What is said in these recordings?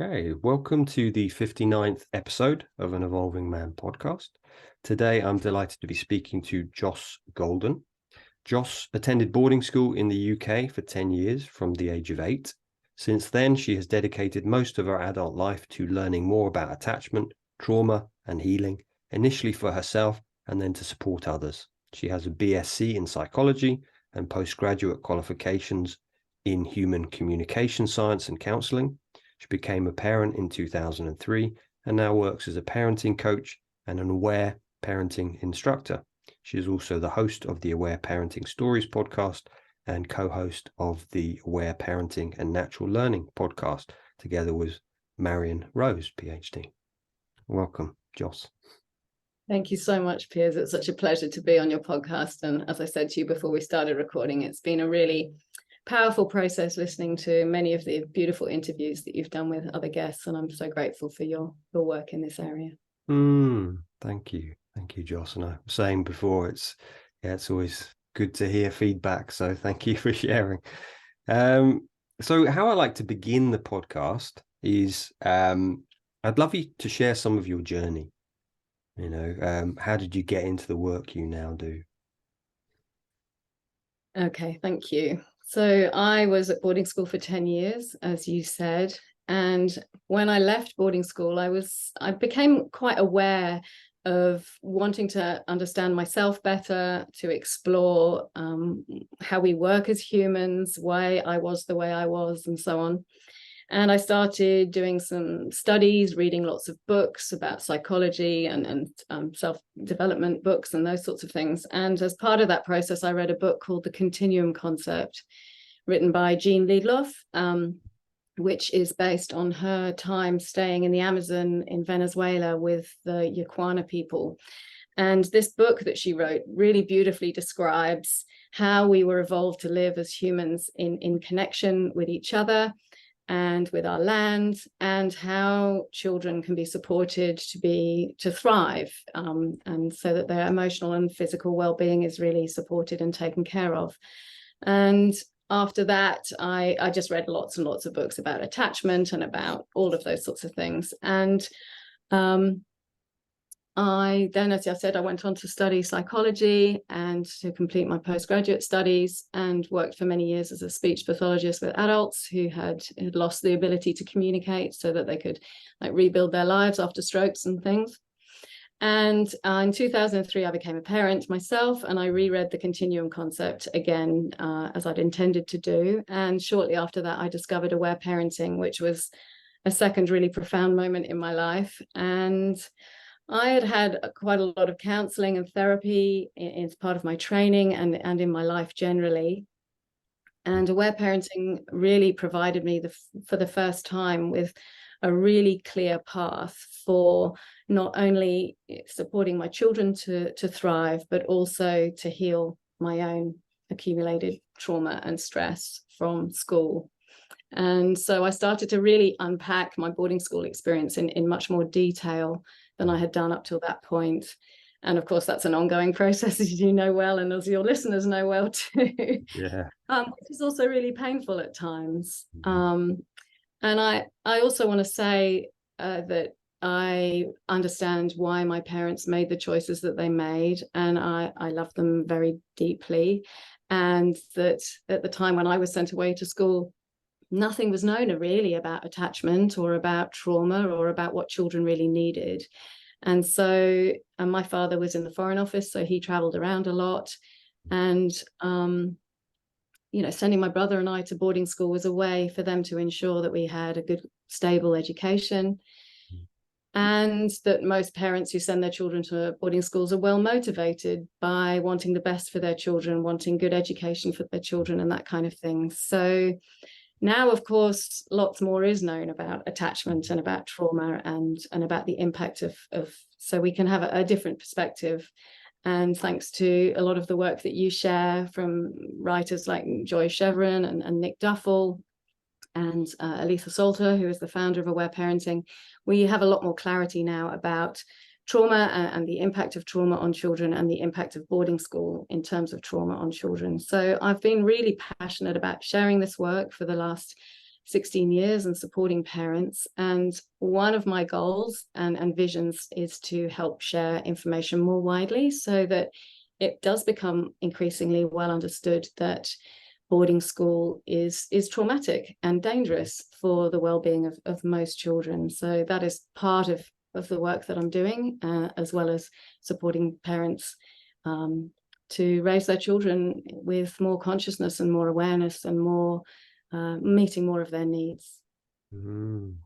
Okay, welcome to the 59th episode of an Evolving Man podcast. Today, I'm delighted to be speaking to Joss Goulden. Joss attended boarding school in the UK for 10 years from the age of 8. Since then, she has dedicated most of her adult life to learning more about attachment, trauma, and healing, initially for herself and then to support others. She has a BSc in psychology and postgraduate qualifications in human communication science and counselling. She became a parent in 2003 and now works as a parenting coach and an Aware Parenting Instructor. She is also the host of the Aware Parenting Stories podcast and co-host of the Aware Parenting and Natural Learning podcast, together with Marion Rose Ph.D. Welcome, Joss. Thank you so much, Piers. It's such a pleasure to be on your podcast. And as I said to you before we started recording, it's been a really powerful process listening to many of the beautiful interviews that you've done with other guests, and I'm so grateful for your work in this area. Thank you, Joss. And I was saying before, it's always good to hear feedback, so thank you for sharing. So how I like to begin the podcast is I'd love you to share some of your journey. How did you get into the work you now do? Okay, thank you. So I was at boarding school for 10 years, as you said. And when I left boarding school, I became quite aware of wanting to understand myself better, to explore how we work as humans, why I was the way I was, and so on. And I started doing some studies, reading lots of books about psychology and self-development books and those sorts of things. And as part of that process, I read a book called The Continuum Concept, written by Jean Liedloff, which is based on her time staying in the Amazon in Venezuela with the Yaquana people. And this book that she wrote really beautifully describes how we were evolved to live as humans in connection with each other and with our land, and how children can be supported to thrive, and so that their emotional and physical well-being is really supported and taken care of. And after that, I just read lots and lots of books about attachment and about all of those sorts of things. And I then, as I said, I went on to study psychology and to complete my postgraduate studies, and worked for many years as a speech pathologist with adults who had lost the ability to communicate, so that they could rebuild their lives after strokes and things. And in 2003, I became a parent myself, and I reread The Continuum Concept again, as I'd intended to do. And shortly after that, I discovered Aware Parenting, which was a second really profound moment in my life. And I had quite a lot of counselling and therapy as part of my training and in my life generally. And Aware Parenting really provided me for the first time with a really clear path for not only supporting my children to thrive, but also to heal my own accumulated trauma and stress from school. And so I started to really unpack my boarding school experience in much more detail than I had done up till that point. And of course, that's an ongoing process, as you know well, and as your listeners know well too. Yeah. Which is also really painful at times. And I also want to say that I understand why my parents made the choices that they made, and I love them very deeply. And that at the time when I was sent away to school, nothing was known really about attachment or about trauma or about what children really needed. And so my father was in the Foreign Office, so he traveled around a lot. And sending my brother and I to boarding school was a way for them to ensure that we had a good, stable education. And that most parents who send their children to boarding schools are well motivated by wanting the best for their children, wanting good education for their children and that kind of thing. So now, of course, lots more is known about attachment and about trauma and about the impact of so we can have a different perspective. And thanks to a lot of the work that you share from writers like Joy Chevron and Nick Duffel and Aletha Salter, who is the founder of Aware Parenting, we have a lot more clarity now about trauma and the impact of trauma on children and the impact of boarding school in terms of trauma on children. So I've been really passionate about sharing this work for the last 16 years and supporting parents. And one of my goals and visions is to help share information more widely so that it does become increasingly well understood that boarding school is traumatic and dangerous for the well-being of most children. So that is part of the work that I'm doing, as well as supporting parents to raise their children with more consciousness and more awareness and more meeting more of their needs.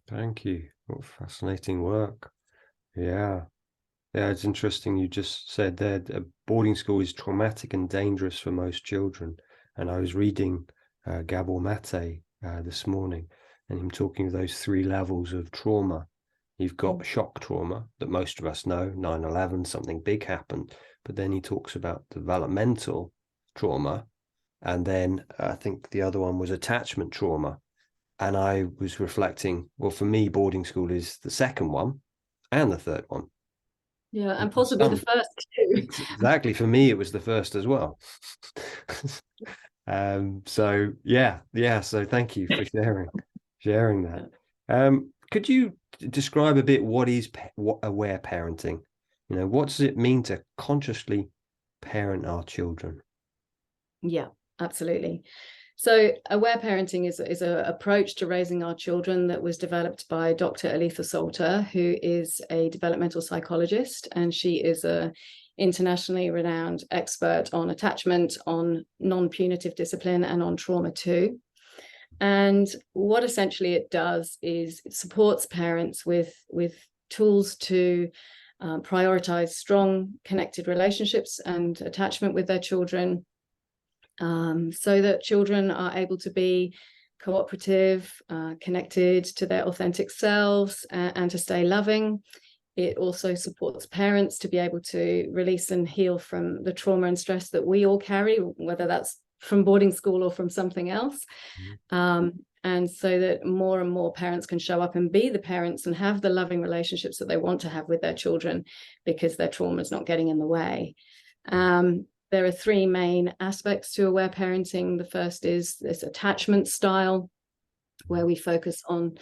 Thank you. What fascinating work. Yeah, it's interesting. You just said that boarding school is traumatic and dangerous for most children. And I was reading Gabor Mate this morning, and him talking of those 3 levels of trauma. You've got shock trauma that most of us know, 9/11, something big happened. But then he talks about developmental trauma. And then I think the other one was attachment trauma. And I was reflecting, well, for me, boarding school is the second one and the third one. Yeah, and possibly the first too. Exactly. For me, it was the first as well. So so thank you for sharing that. Could you describe a bit what aware parenting? What does it mean to consciously parent our children? Yeah, absolutely. So aware parenting is an approach to raising our children that was developed by Dr. Aletha Salter, who is a developmental psychologist, and she is a internationally renowned expert on attachment, on non-punitive discipline, and on trauma too. And what essentially it does is it supports parents with tools to prioritize strong connected relationships and attachment with their children, so that children are able to be cooperative, connected to their authentic selves, and to stay loving. It also supports parents to be able to release and heal from the trauma and stress that we all carry, whether that's from boarding school or from something else. And so that more and more parents can show up and be the parents and have the loving relationships that they want to have with their children, because their trauma is not getting in the way. There are 3 main aspects to aware parenting. The first is this attachment style, where we focus on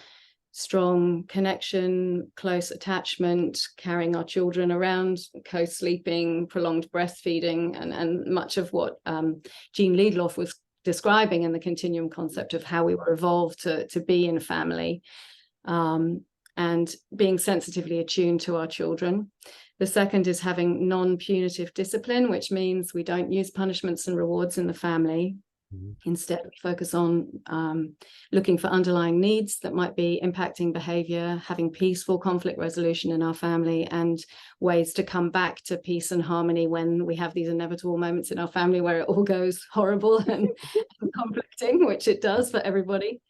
strong connection, close attachment, carrying our children around, co-sleeping, prolonged breastfeeding, and much of what Jean Liedloff was describing in the continuum concept of how we were evolved to be in a family, and being sensitively attuned to our children. The second is having non-punitive discipline, which means we don't use punishments and rewards in the family. Instead, we focus on looking for underlying needs that might be impacting behavior, having peaceful conflict resolution in our family, and ways to come back to peace and harmony when we have these inevitable moments in our family where it all goes horrible and conflicting, which it does for everybody.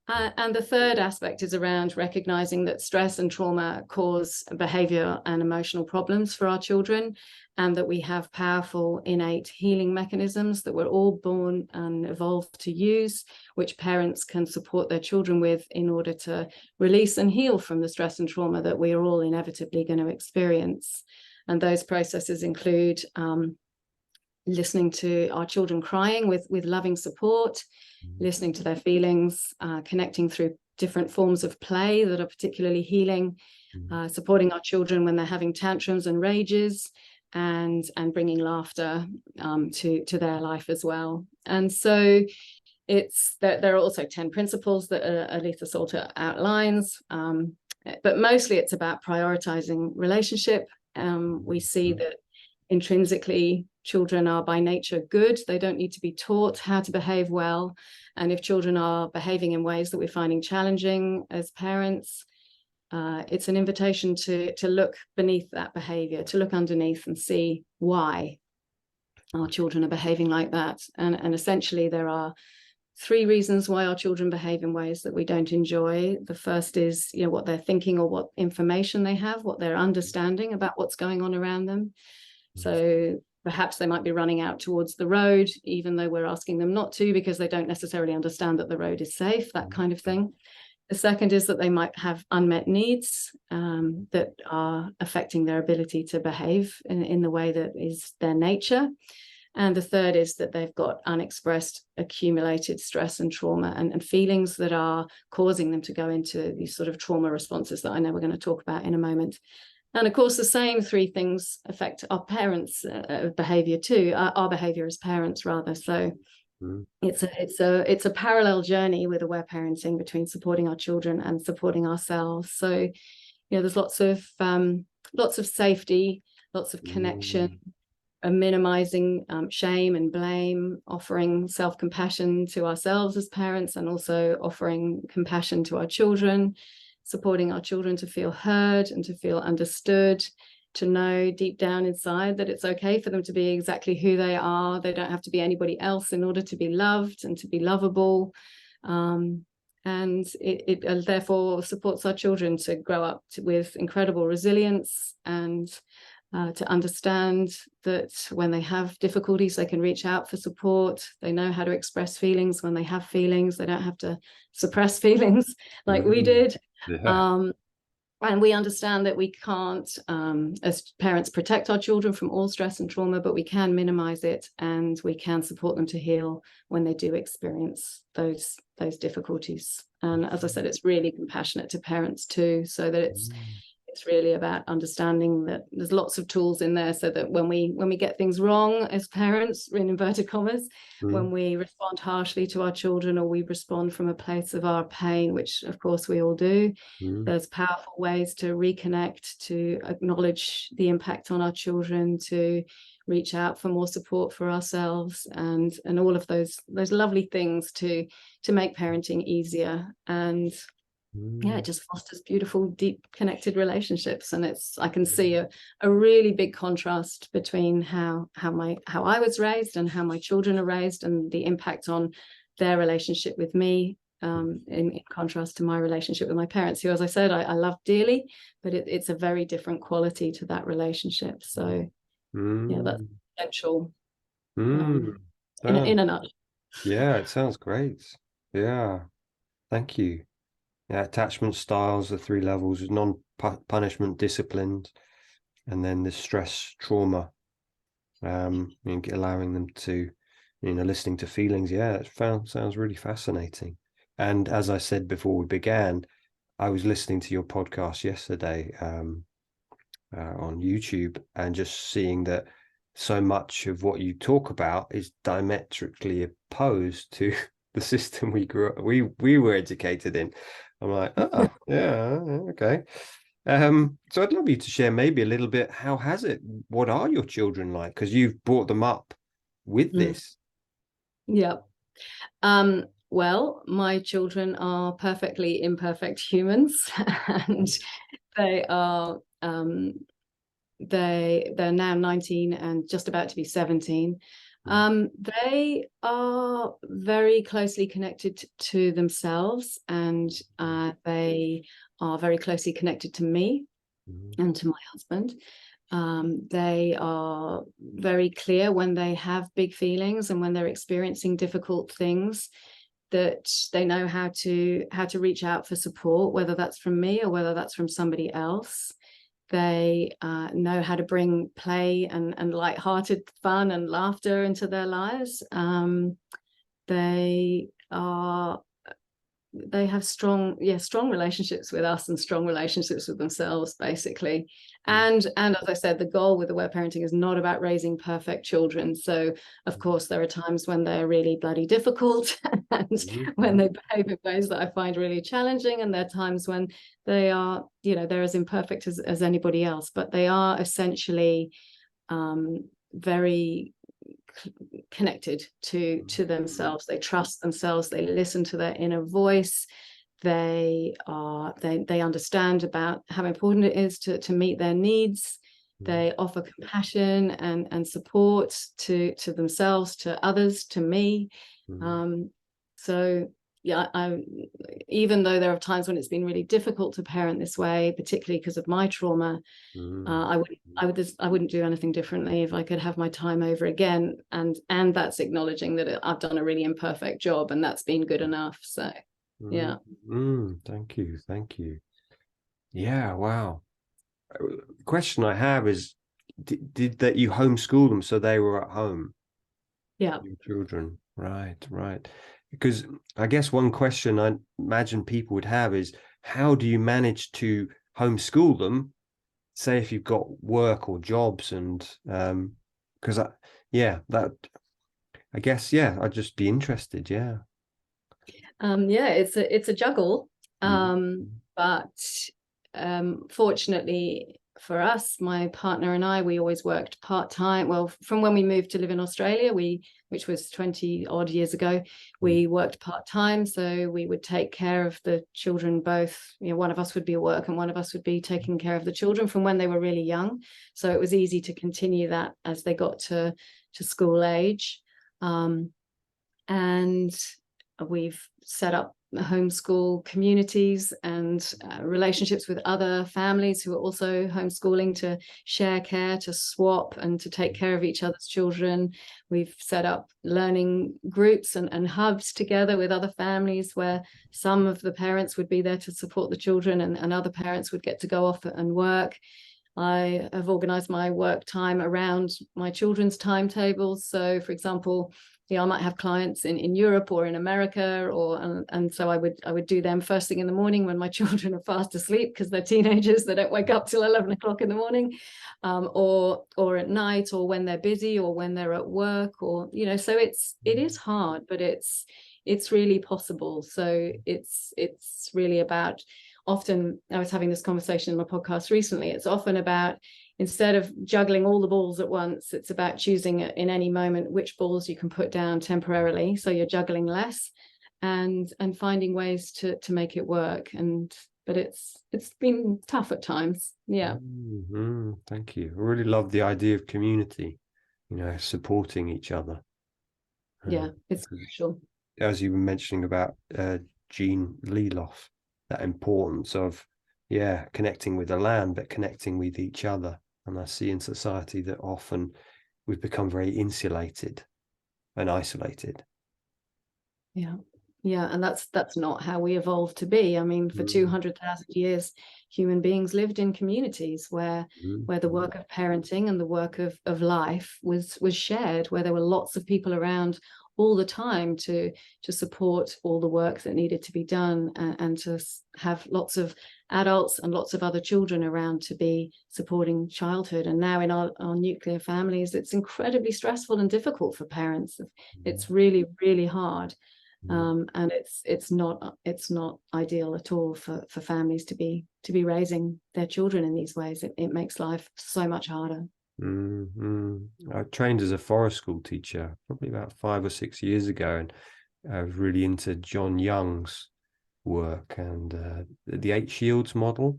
And the third aspect is around recognizing that stress and trauma cause behavior and emotional problems for our children, and that we have powerful innate healing mechanisms that we're all born and evolved to use, which parents can support their children with in order to release and heal from the stress and trauma that we are all inevitably going to experience. And those processes include listening to our children crying with loving support, listening to their feelings, connecting through different forms of play that are particularly healing, supporting our children when they're having tantrums and rages, and bringing laughter to their life as well. And so there are also 10 principles that Aletha Salter outlines, but mostly it's about prioritizing relationship. We see that intrinsically children are by nature good. They don't need to be taught how to behave well. And if children are behaving in ways that we're finding challenging as parents, it's an invitation to look beneath that behavior, to look underneath and see why our children are behaving like that. And essentially there are 3 reasons why our children behave in ways that we don't enjoy. The first is, what they're thinking or what information they have, what they're understanding about what's going on around them. So perhaps they might be running out towards the road, even though we're asking them not to, because they don't necessarily understand that the road is safe, that kind of thing. The second is that they might have unmet needs that are affecting their ability to behave in the way that is their nature. And the third is that they've got unexpressed accumulated stress and trauma and feelings that are causing them to go into these sort of trauma responses that I know we're going to talk about in a moment. And of course, the same three things affect our parents' behavior too, our behavior as parents, rather. So it's a parallel journey with aware parenting between supporting our children and supporting ourselves. So, there's lots of safety, lots of connection, minimizing shame and blame, offering self-compassion to ourselves as parents, and also offering compassion to our children, supporting our children to feel heard and to feel understood, to know deep down inside that it's okay for them to be exactly who they are. They don't have to be anybody else in order to be loved and to be lovable. And it therefore supports our children to grow up with incredible resilience and to understand that when they have difficulties, they can reach out for support. They know how to express feelings when they have feelings. They don't have to suppress feelings like we did. Yeah. And we understand that we can't, as parents, protect our children from all stress and trauma, but we can minimize it, and we can support them to heal when they do experience those difficulties. And as I said, it's really compassionate to parents too, so that it's really about understanding that there's lots of tools in there, so that when we get things wrong as parents, in inverted commas, when we respond harshly to our children, or we respond from a place of our pain, which of course we all do, there's powerful ways to reconnect, to acknowledge the impact on our children, to reach out for more support for ourselves, and all of those lovely things to make parenting easier. And it just fosters beautiful, deep, connected relationships. And I can see a really big contrast between how I was raised and how my children are raised, and the impact on their relationship with me, in contrast to my relationship with my parents, who, as I said, I love dearly, but it's a very different quality to that relationship. So that's essential, in a nutshell. Yeah, it sounds great. Yeah, thank you. Yeah, attachment styles, the three levels: non-punishment, disciplined, and then the stress, trauma, and allowing them to, listening to feelings. Yeah, it sounds really fascinating. And as I said before we began, I was listening to your podcast yesterday on YouTube, and just seeing that so much of what you talk about is diametrically opposed to the system we were educated in. I'm like, oh, yeah, okay. So I'd love you to share maybe a little bit. How has it? What are your children like? Because you've brought them up with this. Yeah. Well, my children are perfectly imperfect humans, and they are they're now 19 and just about to be 17. They are very closely connected to themselves, and they are very closely connected to me and to my husband. They are very clear when they have big feelings and when they're experiencing difficult things, that they know how to reach out for support, whether that's from me or whether that's from somebody else. They know how to bring play and lighthearted fun and laughter into their lives. They have strong relationships with us and strong relationships with themselves, basically. And as I said, the goal with Aware Parenting is not about raising perfect children. So of course there are times when they're really bloody difficult and when they behave in ways that I find really challenging, and there are times when they are, they're as imperfect as anybody else, but they are essentially very connected to themselves. They trust themselves, they listen to their inner voice, they understand about how important it is to meet their needs. They offer compassion and support to themselves, to others, to me. So yeah, even though there are times when it's been really difficult to parent this way, particularly because of my trauma, I wouldn't do anything differently if I could have my time over again. And that's acknowledging that I've done a really imperfect job, and that's been good enough. So yeah. Thank you. Yeah, wow. The question I have is, did that you homeschool them so they were at home? Yeah. Your children. Right. Because I guess one question I imagine people would have is, how do you manage to homeschool them, say if you've got work or jobs? And because I guess I'd just be interested. It's a juggle. Mm. But fortunately for us, my partner and I, we always worked part-time. Well, from when we moved to live in Australia, which was 20 odd years ago, we worked part-time. So we would take care of the children both. One of us would be at work and one of us would be taking care of the children from when they were really young. So it was easy to continue that as they got to school age. And we've set up homeschool communities and relationships with other families who are also homeschooling, to share care, to swap, and to take care of each other's children. We've set up learning groups and hubs together with other families, where some of the parents would be there to support the children, and other parents would get to go off and work. I have organized my work time around my children's timetables. So, for example, I might have clients in Europe or in America, and so I would do them first thing in the morning when my children are fast asleep, because they're teenagers, they don't wake up till 11 o'clock in the morning, or at night, or when they're busy, or when they're at work, or so it is hard, but it's really possible. So it's really about, often, I was having this conversation in my podcast recently, it's often about, instead of juggling all the balls at once, it's about choosing in any moment which balls you can put down temporarily, so you're juggling less, and finding ways to make it work. But it's been tough at times. Thank you. I really love the idea of community, supporting each other. It's crucial. As you were mentioning about Jean Leloff, that importance of connecting with the land, but connecting with each other. And I see in society that often we've become very insulated and isolated. And that's not how we evolved to be. I mean, for 200,000 years, human beings lived in communities where the work of parenting and the work of life was shared, where there were lots of people around all the time to support all the work that needed to be done, and to have lots of adults and lots of other children around to be supporting childhood. And now in our nuclear families, it's incredibly stressful and difficult for parents. It's really, really hard. And it's not ideal at all for families to be raising their children in these ways. It makes life so much harder. I trained as a forest school teacher probably about 5 or 6 years ago, and I was really into John Young's work and the 8 Shields model.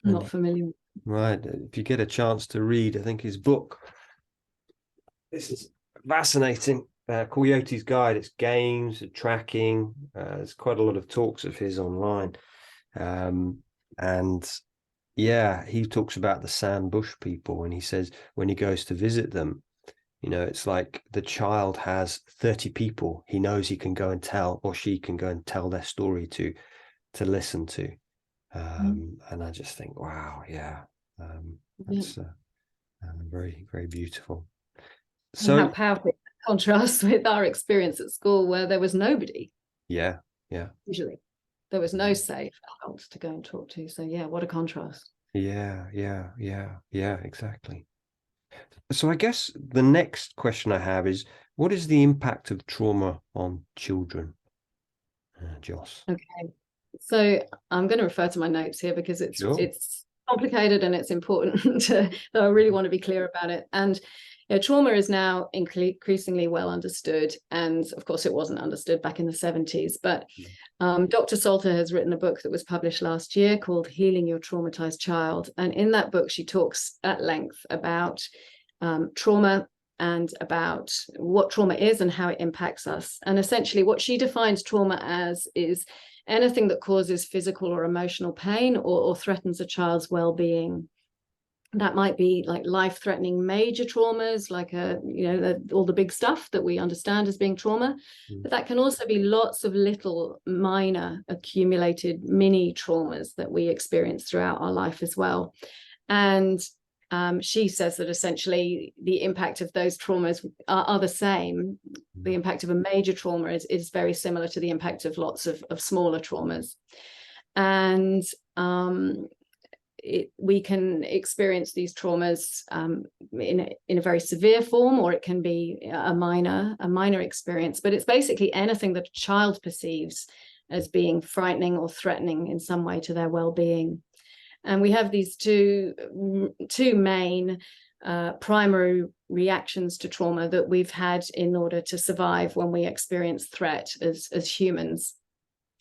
Not familiar. Right. If you get a chance to read, I think his book, this is fascinating. Coyote's Guide. It's games, tracking. There's quite a lot of talks of his online. And he talks about the sand bush people, and he says when he goes to visit them, it's like the child has 30 people he knows he can go and tell, or she can go and tell their story to listen to. And I just think, wow, that's very, very beautiful. So how powerful contrast with our experience at school, where there was nobody. Usually there was no safe adult to go and talk to. So what a contrast. Exactly. So I guess the next question I have is, what is the impact of trauma on children? Joss. Okay, so I'm going to refer to my notes here, because it's complicated and it's important that I really want to be clear about it. And trauma is now increasingly well understood, and of course it wasn't understood back in the 70s, but Dr. Salter has written a book that was published last year called Healing Your Traumatized Child, and in that book she talks at length about trauma and about what trauma is and how it impacts us. And essentially what she defines trauma as is anything that causes physical or emotional pain or threatens a child's well-being. That might be like life-threatening major traumas, like all the big stuff that we understand as being trauma. But that can also be lots of little minor accumulated mini traumas that we experience throughout our life as well. And she says that essentially the impact of those traumas are the same. The impact of a major trauma is very similar to the impact of lots of smaller traumas. And we can experience these traumas in a very severe form, or it can be a minor experience. But it's basically anything that a child perceives as being frightening or threatening in some way to their well-being. And we have these two main primary reactions to trauma that we've had in order to survive when we experience threat as humans.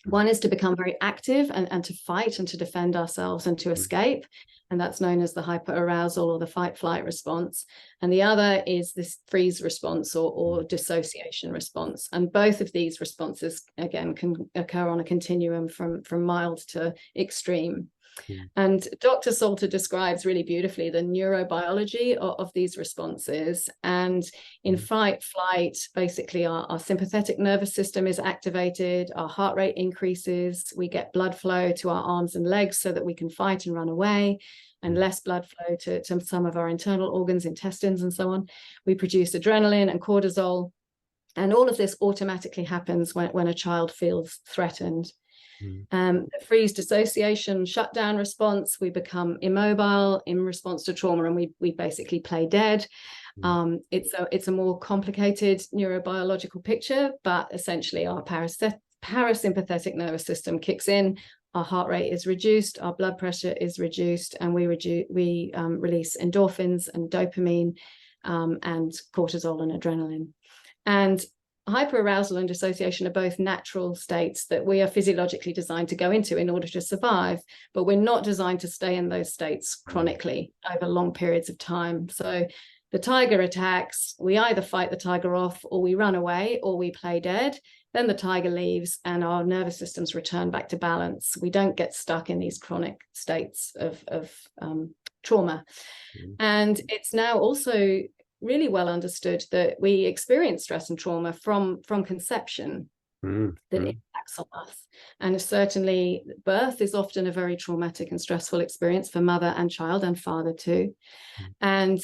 One is to become very active and to fight and to defend ourselves and to escape. And that's known as the hyperarousal or the fight-flight response. And the other is this freeze response or dissociation response. And both of these responses, again, can occur on a continuum from mild to extreme. And Dr. Salter describes really beautifully the neurobiology of these responses. And in fight, flight, basically our sympathetic nervous system is activated, our heart rate increases, we get blood flow to our arms and legs so that we can fight and run away, and less blood flow to some of our internal organs, intestines, and so on. We produce adrenaline and cortisol. And all of this automatically happens when a child feels threatened. The freeze, dissociation, shutdown response, we become immobile in response to trauma, and we basically play dead. It's a more complicated neurobiological picture, but essentially our parasympathetic nervous system kicks in, our heart rate is reduced, our blood pressure is reduced, and we release endorphins and dopamine and cortisol and adrenaline. And hyperarousal and dissociation are both natural states that we are physiologically designed to go into in order to survive, but we're not designed to stay in those states chronically over long periods of time. So the tiger attacks, we either fight the tiger off, or we run away, or we play dead. Then the tiger leaves and our nervous systems return back to balance. We don't get stuck in these chronic states of trauma. And it's now also really well understood that we experience stress and trauma from conception that impacts on us. And certainly birth is often a very traumatic and stressful experience for mother and child, and father too. And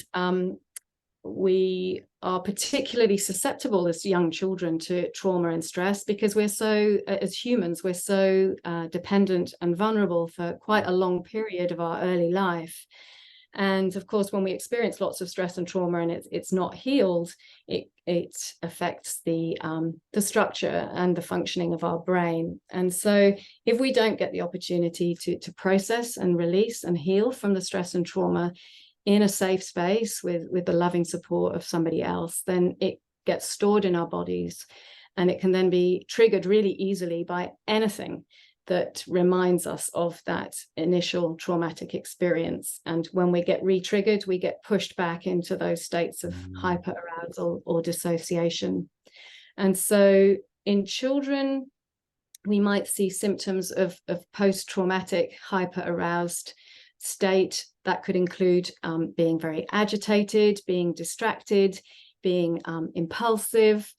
we are particularly susceptible as young children to trauma and stress because we're so, as humans, we're so dependent and vulnerable for quite a long period of our early life. And of course, when we experience lots of stress and trauma and it's not healed, it affects the structure and the functioning of our brain. And so if we don't get the opportunity to process and release and heal from the stress and trauma in a safe space with the loving support of somebody else, then it gets stored in our bodies, and it can then be triggered really easily by anything that reminds us of that initial traumatic experience. And when we get re-triggered, we get pushed back into those states of hyperarousal or dissociation. And so in children, we might see symptoms of post-traumatic hyperaroused state. That could include being very agitated, being distracted, being impulsive,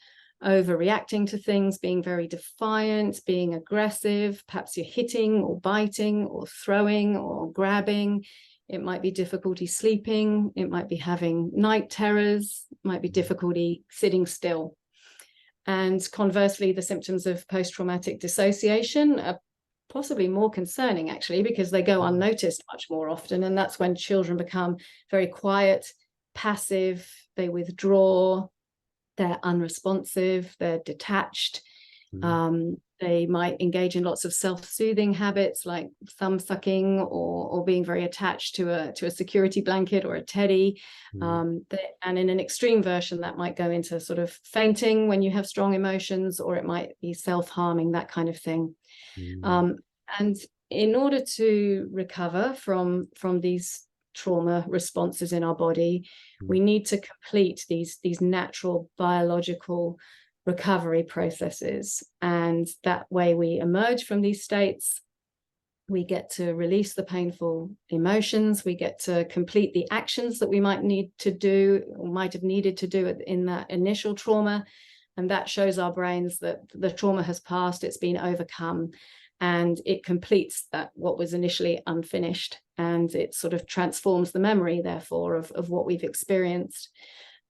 overreacting to things, being very defiant, being aggressive. Perhaps you're hitting or biting or throwing or grabbing. It might be difficulty sleeping. It might be having night terrors. It might be difficulty sitting still. And conversely, the symptoms of post-traumatic dissociation are possibly more concerning, actually, because they go unnoticed much more often. And that's when children become very quiet, passive, they withdraw, they're unresponsive, they're detached. They might engage in lots of self-soothing habits like thumb sucking or being very attached to a security blanket or a teddy. And in an extreme version, that might go into sort of fainting when you have strong emotions, or it might be self-harming, that kind of thing. And in order to recover from these trauma responses in our body, we need to complete these natural biological recovery processes. And that way we emerge from these states, we get to release the painful emotions, we get to complete the actions that we might need to do or might have needed to do in that initial trauma. And that shows our brains that the trauma has passed, it's been overcome. and it completes that what was initially unfinished, and it sort of transforms the memory, therefore, of what we've experienced.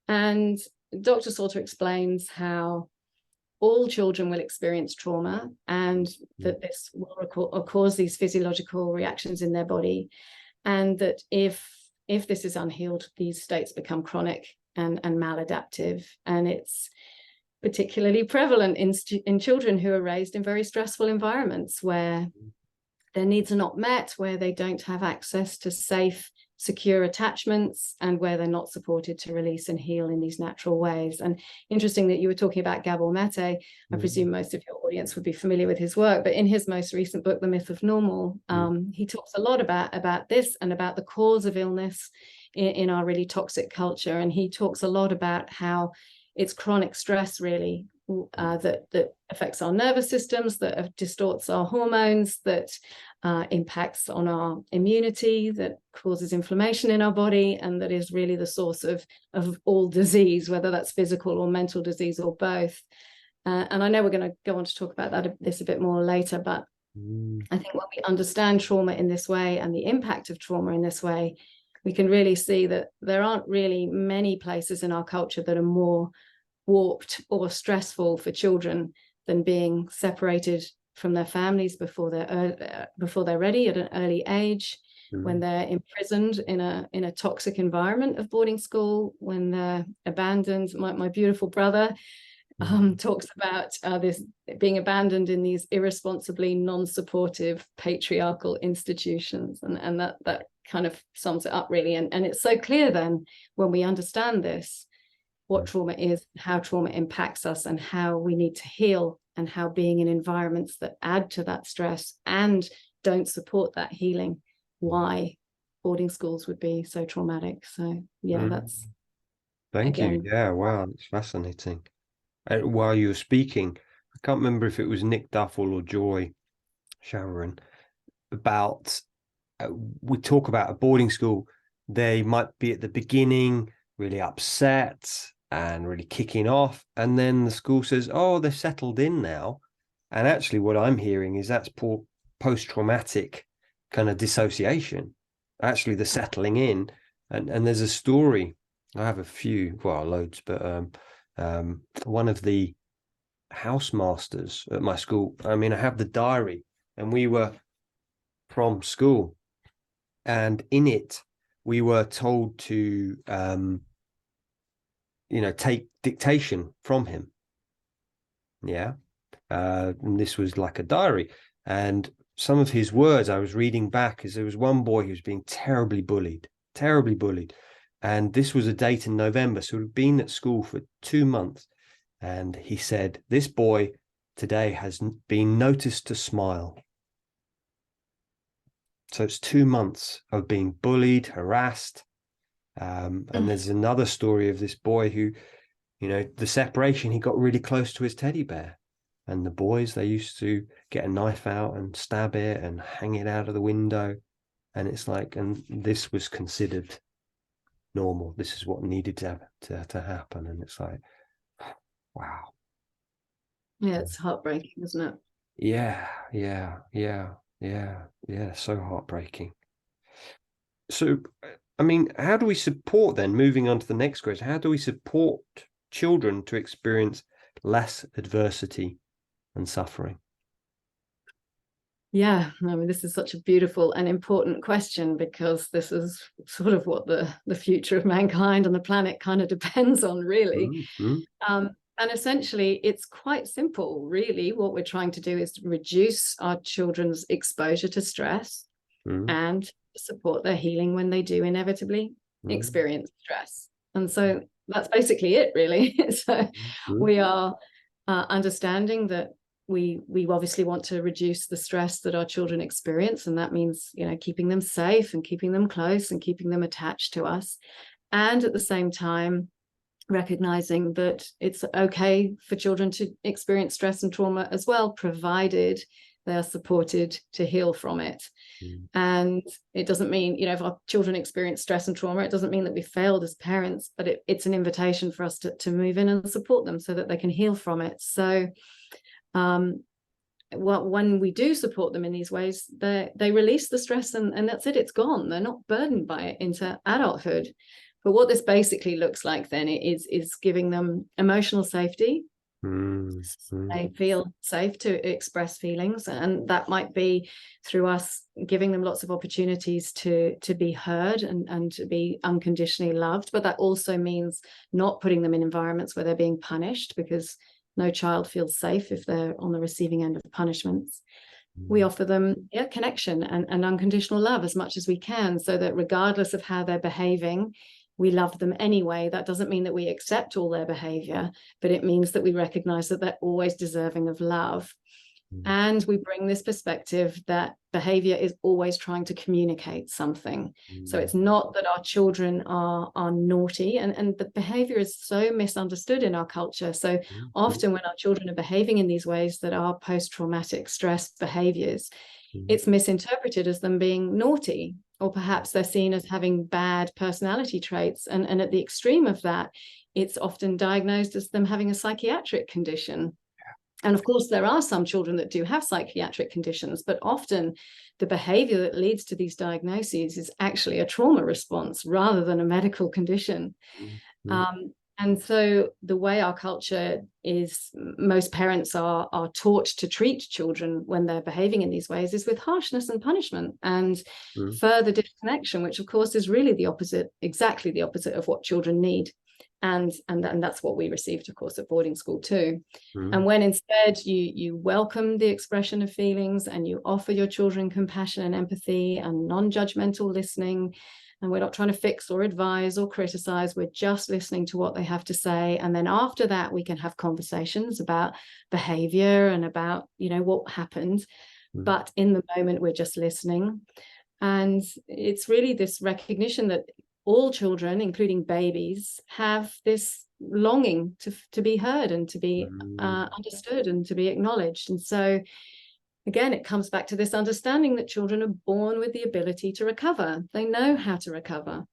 And Dr. Salter explains how all children will experience trauma, and that this will cause these physiological reactions in their body, and that if this is unhealed, these states become chronic and maladaptive. And it's particularly prevalent in children who are raised in very stressful environments, where their needs are not met, where they don't have access to safe, secure attachments, and where they're not supported to release and heal in these natural ways. And interesting that you were talking about Gabor Mate. I presume most of your audience would be familiar with his work, but in his most recent book, The Myth of Normal, he talks a lot about this and about the cause of illness in our really toxic culture. And he talks a lot about how it's chronic stress, really, that affects our nervous systems, that distorts our hormones, that impacts on our immunity, that causes inflammation in our body, and that is really the source of all disease, whether that's physical or mental disease or both. And I know we're going to go on to talk about this a bit more later, but I think when we understand trauma in this way and the impact of trauma in this way, we can really see that there aren't really many places in our culture that are more warped or stressful for children than being separated from their families before they're ready at an early age, when they're imprisoned in a toxic environment of boarding school, when they're abandoned. My beautiful brother talks about this being abandoned in these irresponsibly non-supportive patriarchal institutions, and that kind of sums it up, really. And it's so clear then, when we understand this, what trauma is, how trauma impacts us, and how we need to heal, and how being in environments that add to that stress and don't support that healing, why boarding schools would be so traumatic. So that's thank you. Yeah, wow, that's fascinating. While you were speaking, I can't remember if it was Nick Duffel or Joy Sharon, about we talk about a boarding school. They might be at the beginning really upset and really kicking off, and then the school says, oh, they're settled in now. And actually what I'm hearing is that's post-traumatic kind of dissociation, actually the settling in. And there's a story, I have a few, well, loads, but one of the housemasters at my school, I mean, I have the diary, and we were from school, and in it we were told to take dictation from him. And this was like a diary, and some of his words I was reading back, as there was one boy who was being terribly bullied, and this was a date in November, so we'd been at school for 2 months, and he said, this boy today has been noticed to smile. So it's 2 months of being bullied, harassed. And there's another story of this boy who, the separation, he got really close to his teddy bear, and the boys, they used to get a knife out and stab it and hang it out of the window. And it's like, and this was considered normal. This is what needed to happen. And it's like, wow. Yeah, it's heartbreaking, isn't it? Yeah, so heartbreaking. So, I mean, how do we support, then, moving on to the next question, how do we support children to experience less adversity and suffering? Yeah, I mean, this is such a beautiful and important question, because this is sort of what the future of mankind and the planet kind of depends on, really. And essentially, it's quite simple, really. What we're trying to do is to reduce our children's exposure to stress and support their healing when they do inevitably experience stress. And so that's basically it, really. So we are understanding that we obviously want to reduce the stress that our children experience, and that means, keeping them safe and keeping them close and keeping them attached to us, and at the same time recognizing that it's okay for children to experience stress and trauma as well, provided they are supported to heal from it. And it doesn't mean, if our children experience stress and trauma, it doesn't mean that we failed as parents, but it's an invitation for us to move in and support them so that they can heal from it. So when we do support them in these ways, they release the stress, and that's it, it's gone. They're not burdened by it into adulthood. But what this basically looks like then is giving them emotional safety. They feel safe to express feelings, and that might be through us giving them lots of opportunities to be heard and to be unconditionally loved. But that also means not putting them in environments where they're being punished, because no child feels safe if they're on the receiving end of punishments. We offer them connection and unconditional love as much as we can, so that regardless of how they're behaving, we love them anyway. That doesn't mean that we accept all their behavior, but it means that we recognize that they're always deserving of love. And we bring this perspective that behavior is always trying to communicate something. So it's not that our children are naughty, and the behavior is so misunderstood in our culture. So often when our children are behaving in these ways that are post-traumatic stress behaviors, it's misinterpreted as them being naughty, or perhaps they're seen as having bad personality traits. And at the extreme of that, it's often diagnosed as them having a psychiatric condition. And of course, there are some children that do have psychiatric conditions, but often the behavior that leads to these diagnoses is actually a trauma response rather than a medical condition. And so the way our culture is, most parents are taught to treat children when they're behaving in these ways is with harshness and punishment and further disconnection, which of course is really the opposite, exactly the opposite of what children need. And that's what we received, of course, at boarding school too. And when instead you welcome the expression of feelings and you offer your children compassion and empathy and non-judgmental listening, and we're not trying to fix or advise or criticize, we're just listening to what they have to say. And then after that, we can have conversations about behavior and about, what happened. But in the moment, we're just listening. And it's really this recognition that all children, including babies, have this longing to be heard and to be understood and to be acknowledged. And so, again, it comes back to this understanding that children are born with the ability to recover. They know how to recover.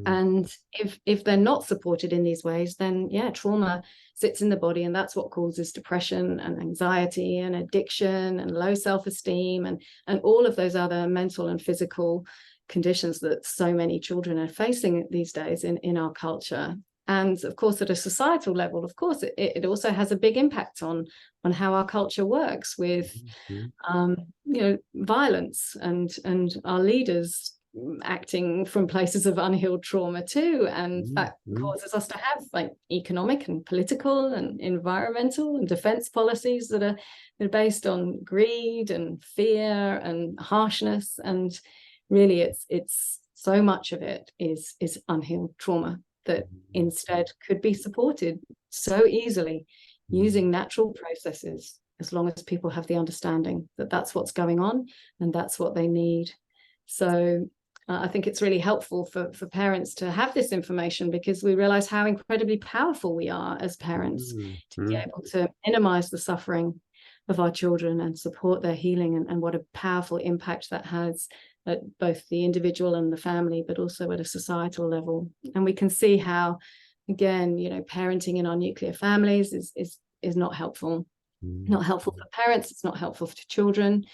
And if they're not supported in these ways, then trauma sits in the body, and that's what causes depression and anxiety and addiction and low self-esteem and all of those other mental and physical conditions that so many children are facing these days in our culture. And of course, at a societal level, of course, it also has a big impact on how our culture works with violence and our leaders acting from places of unhealed trauma too. And that causes us to have economic and political and environmental and defense policies that are based on greed and fear and harshness. And really, it's so much of it is unhealed trauma that instead could be supported so easily using natural processes, as long as people have the understanding that that's what's going on and that's what they need. So I think it's really helpful for parents to have this information, because we realize how incredibly powerful we are as parents to be able to minimize the suffering of our children and support their healing, and what a powerful impact that has at both the individual and the family, but also at a societal level. And we can see how, again, parenting in our nuclear families is not helpful. Not helpful for parents, it's not helpful for children.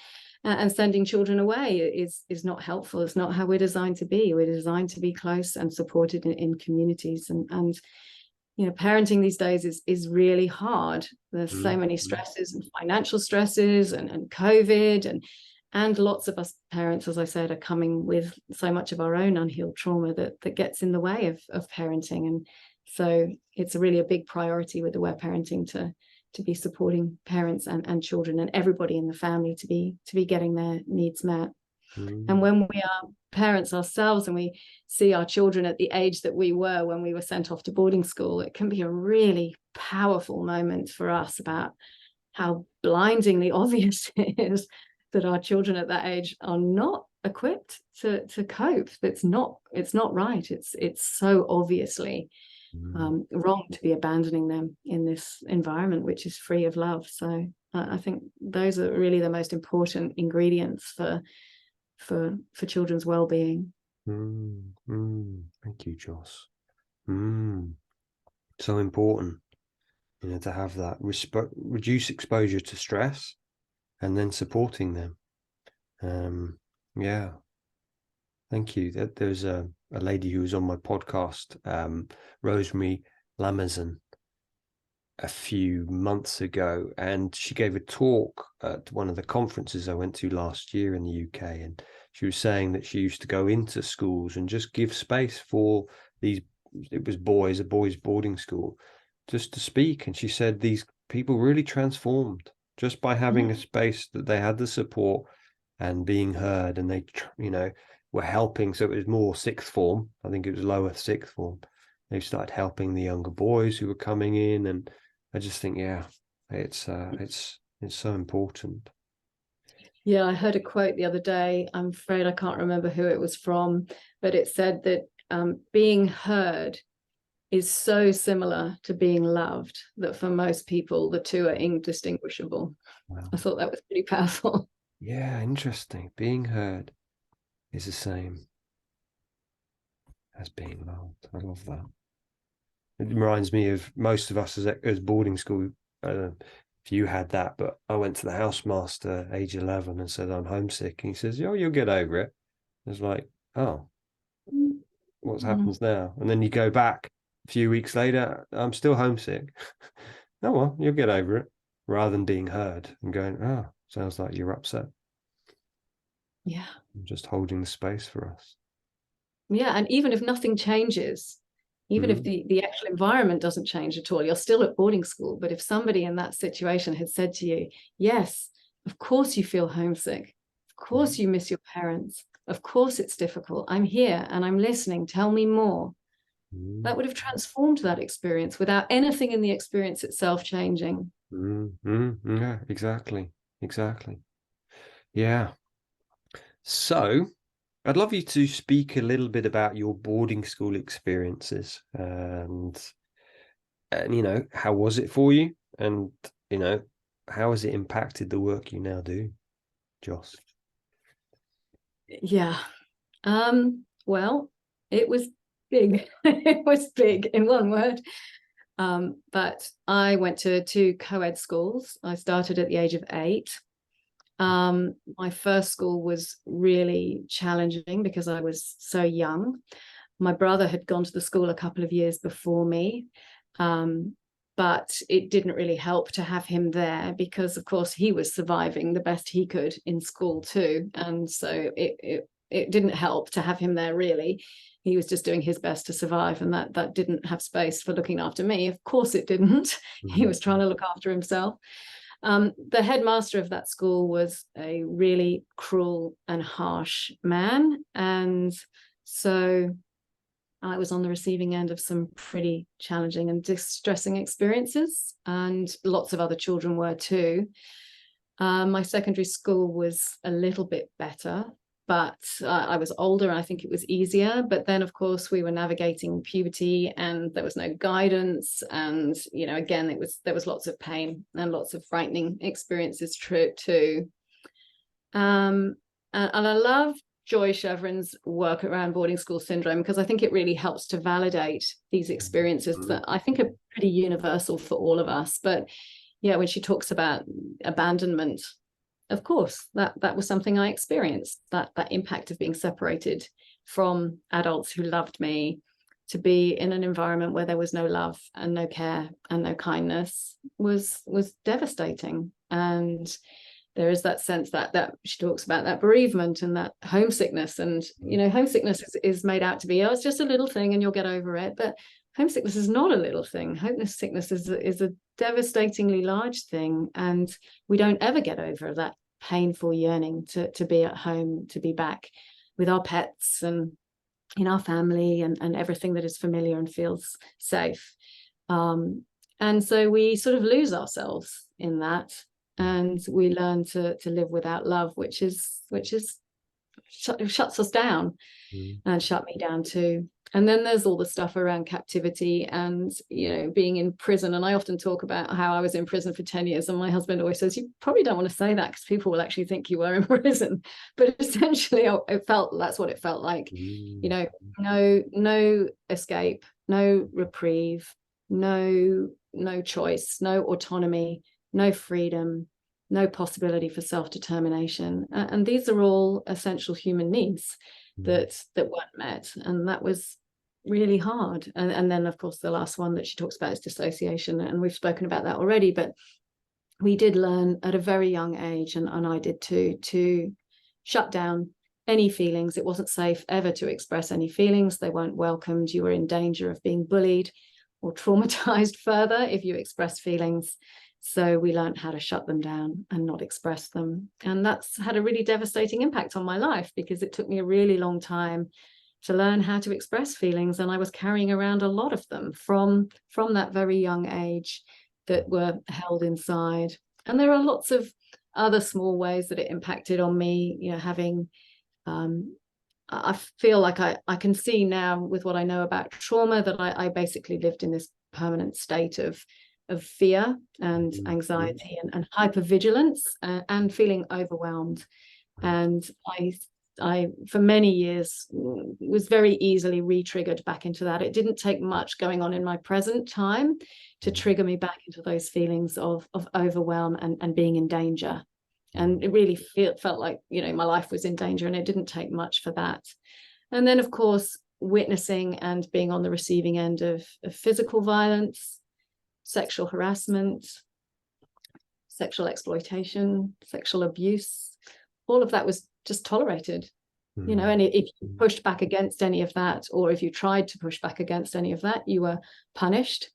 And sending children away is not helpful. It's not how we're designed to be. We're designed to be close and supported in communities. And parenting these days is really hard. There's so many stresses and financial stresses and COVID and lots of us parents, as I said, are coming with so much of our own unhealed trauma that gets in the way of parenting. And so it's really a big priority with Aware Parenting to be supporting parents and children and everybody in the family to be getting their needs met. And when we are parents ourselves and we see our children at the age that we were when we were sent off to boarding school, it can be a really powerful moment for us about how blindingly obvious it is that our children at that age are not equipped to cope. It's not right. It's so obviously wrong to be abandoning them in this environment which is free of love. So I think those are really the most important ingredients for children's well-being. Thank you, Joss. So important, to have that reduce exposure to stress, and then supporting them. Yeah, thank you. There's a lady who was on my podcast, Rosemary Lamazan, a few months ago, and she gave a talk at one of the conferences I went to last year in the UK, and she was saying that she used to go into schools and just give space for these, it was boys, a boys boarding school, just to speak. And she said these people really transformed just by having a space, that they had the support and being heard, and they were helping. So it was more sixth form, I think it was lower sixth form, they started helping the younger boys who were coming in. And I just think, yeah, it's so important. Yeah, I heard a quote the other day. I'm afraid I can't remember who it was from, but it said that being heard is so similar to being loved that for most people, the two are indistinguishable. Wow. I thought that was pretty powerful. Yeah, interesting. Being heard is the same as being loved. I love that. It reminds me of most of us as boarding school. I don't know if you had that, but I went to the housemaster age 11 and said I'm homesick, and he says, "Oh, you'll get over it." It's like, oh, what happens now? And then you go back a few weeks later, I'm still homesick. Oh well, you'll get over it. Rather than being heard and going, oh, sounds like you're upset. Yeah. I'm just holding the space for us. Yeah, and even if nothing changes, even if the actual environment doesn't change at all, you're still at boarding school. But if somebody in that situation had said to you, yes, of course you feel homesick, of course you miss your parents, of course it's difficult, I'm here and I'm listening, tell me more, that would have transformed that experience without anything in the experience itself changing. Yeah, exactly. Yeah. So I'd love you to speak a little bit about your boarding school experiences, and how was it for you, and how has it impacted the work you now do, Joss? Yeah. Well, it was big. It was big in one word. But I went to two co-ed schools. I started at the age of 8. My first school was really challenging because I was so young. My brother had gone to the school a couple of years before me, but it didn't really help to have him there because, of course, he was surviving the best he could in school too. And so it didn't help to have him there, really. He was just doing his best to survive, and that didn't have space for looking after me. Of course it didn't. He was trying to look after himself. The headmaster of that school was a really cruel and harsh man. And so I was on the receiving end of some pretty challenging and distressing experiences, and lots of other children were too. My secondary school was a little bit better, but I was older and I think it was easier. But then, of course, we were navigating puberty and there was no guidance. And, again, there was lots of pain and lots of frightening experiences too. And I love Joy Chevron's work around boarding school syndrome because I think it really helps to validate these experiences that I think are pretty universal for all of us. But yeah, when she talks about abandonment, of course, that was something I experienced, that impact of being separated from adults who loved me, to be in an environment where there was no love and no care and no kindness was devastating. And there is that sense that she talks about, that bereavement and that homesickness. And, homesickness is made out to be, it's just a little thing and you'll get over it. But homesickness is not a little thing. Homesickness is a devastatingly large thing. And we don't ever get over that painful yearning to be at home, to be back with our pets and in our family and everything that is familiar and feels safe. And so we sort of lose ourselves in that. And we learn to live without love, which shuts us down and shut me down too. And then there's all the stuff around captivity and, being in prison. And I often talk about how I was in prison for 10 years. And my husband always says, you probably don't want to say that because people will actually think you were in prison. But essentially, that's what it felt like. No escape, no reprieve, no choice, no autonomy, no freedom, no possibility for self-determination. And these are all essential human needs that weren't met. And that was really hard. And then, of course, the last one that she talks about is dissociation. And we've spoken about that already, but we did learn at a very young age, and I did too, to shut down any feelings. It wasn't safe ever to express any feelings. They weren't welcomed. You were in danger of being bullied or traumatized further if you expressed feelings. So we learned how to shut them down and not express them. And that's had a really devastating impact on my life, because it took me a really long time to learn how to express feelings. And I was carrying around a lot of them from that very young age that were held inside. And there are lots of other small ways that it impacted on me, you know, having, I feel like I can see now with what I know about trauma that I basically lived in this permanent state of fear and anxiety and hypervigilance and feeling overwhelmed. And I for many years was very easily re-triggered back into that. It didn't take much going on in my present time to trigger me back into those feelings of overwhelm and being in danger. And it really felt like, you know, my life was in danger, and it didn't take much for that. And then, of course, witnessing and being on the receiving end of physical violence, sexual harassment, sexual exploitation, sexual abuse, all of that was just tolerated, you know. And if you pushed back against any of that, or if you tried to push back against any of that, you were punished.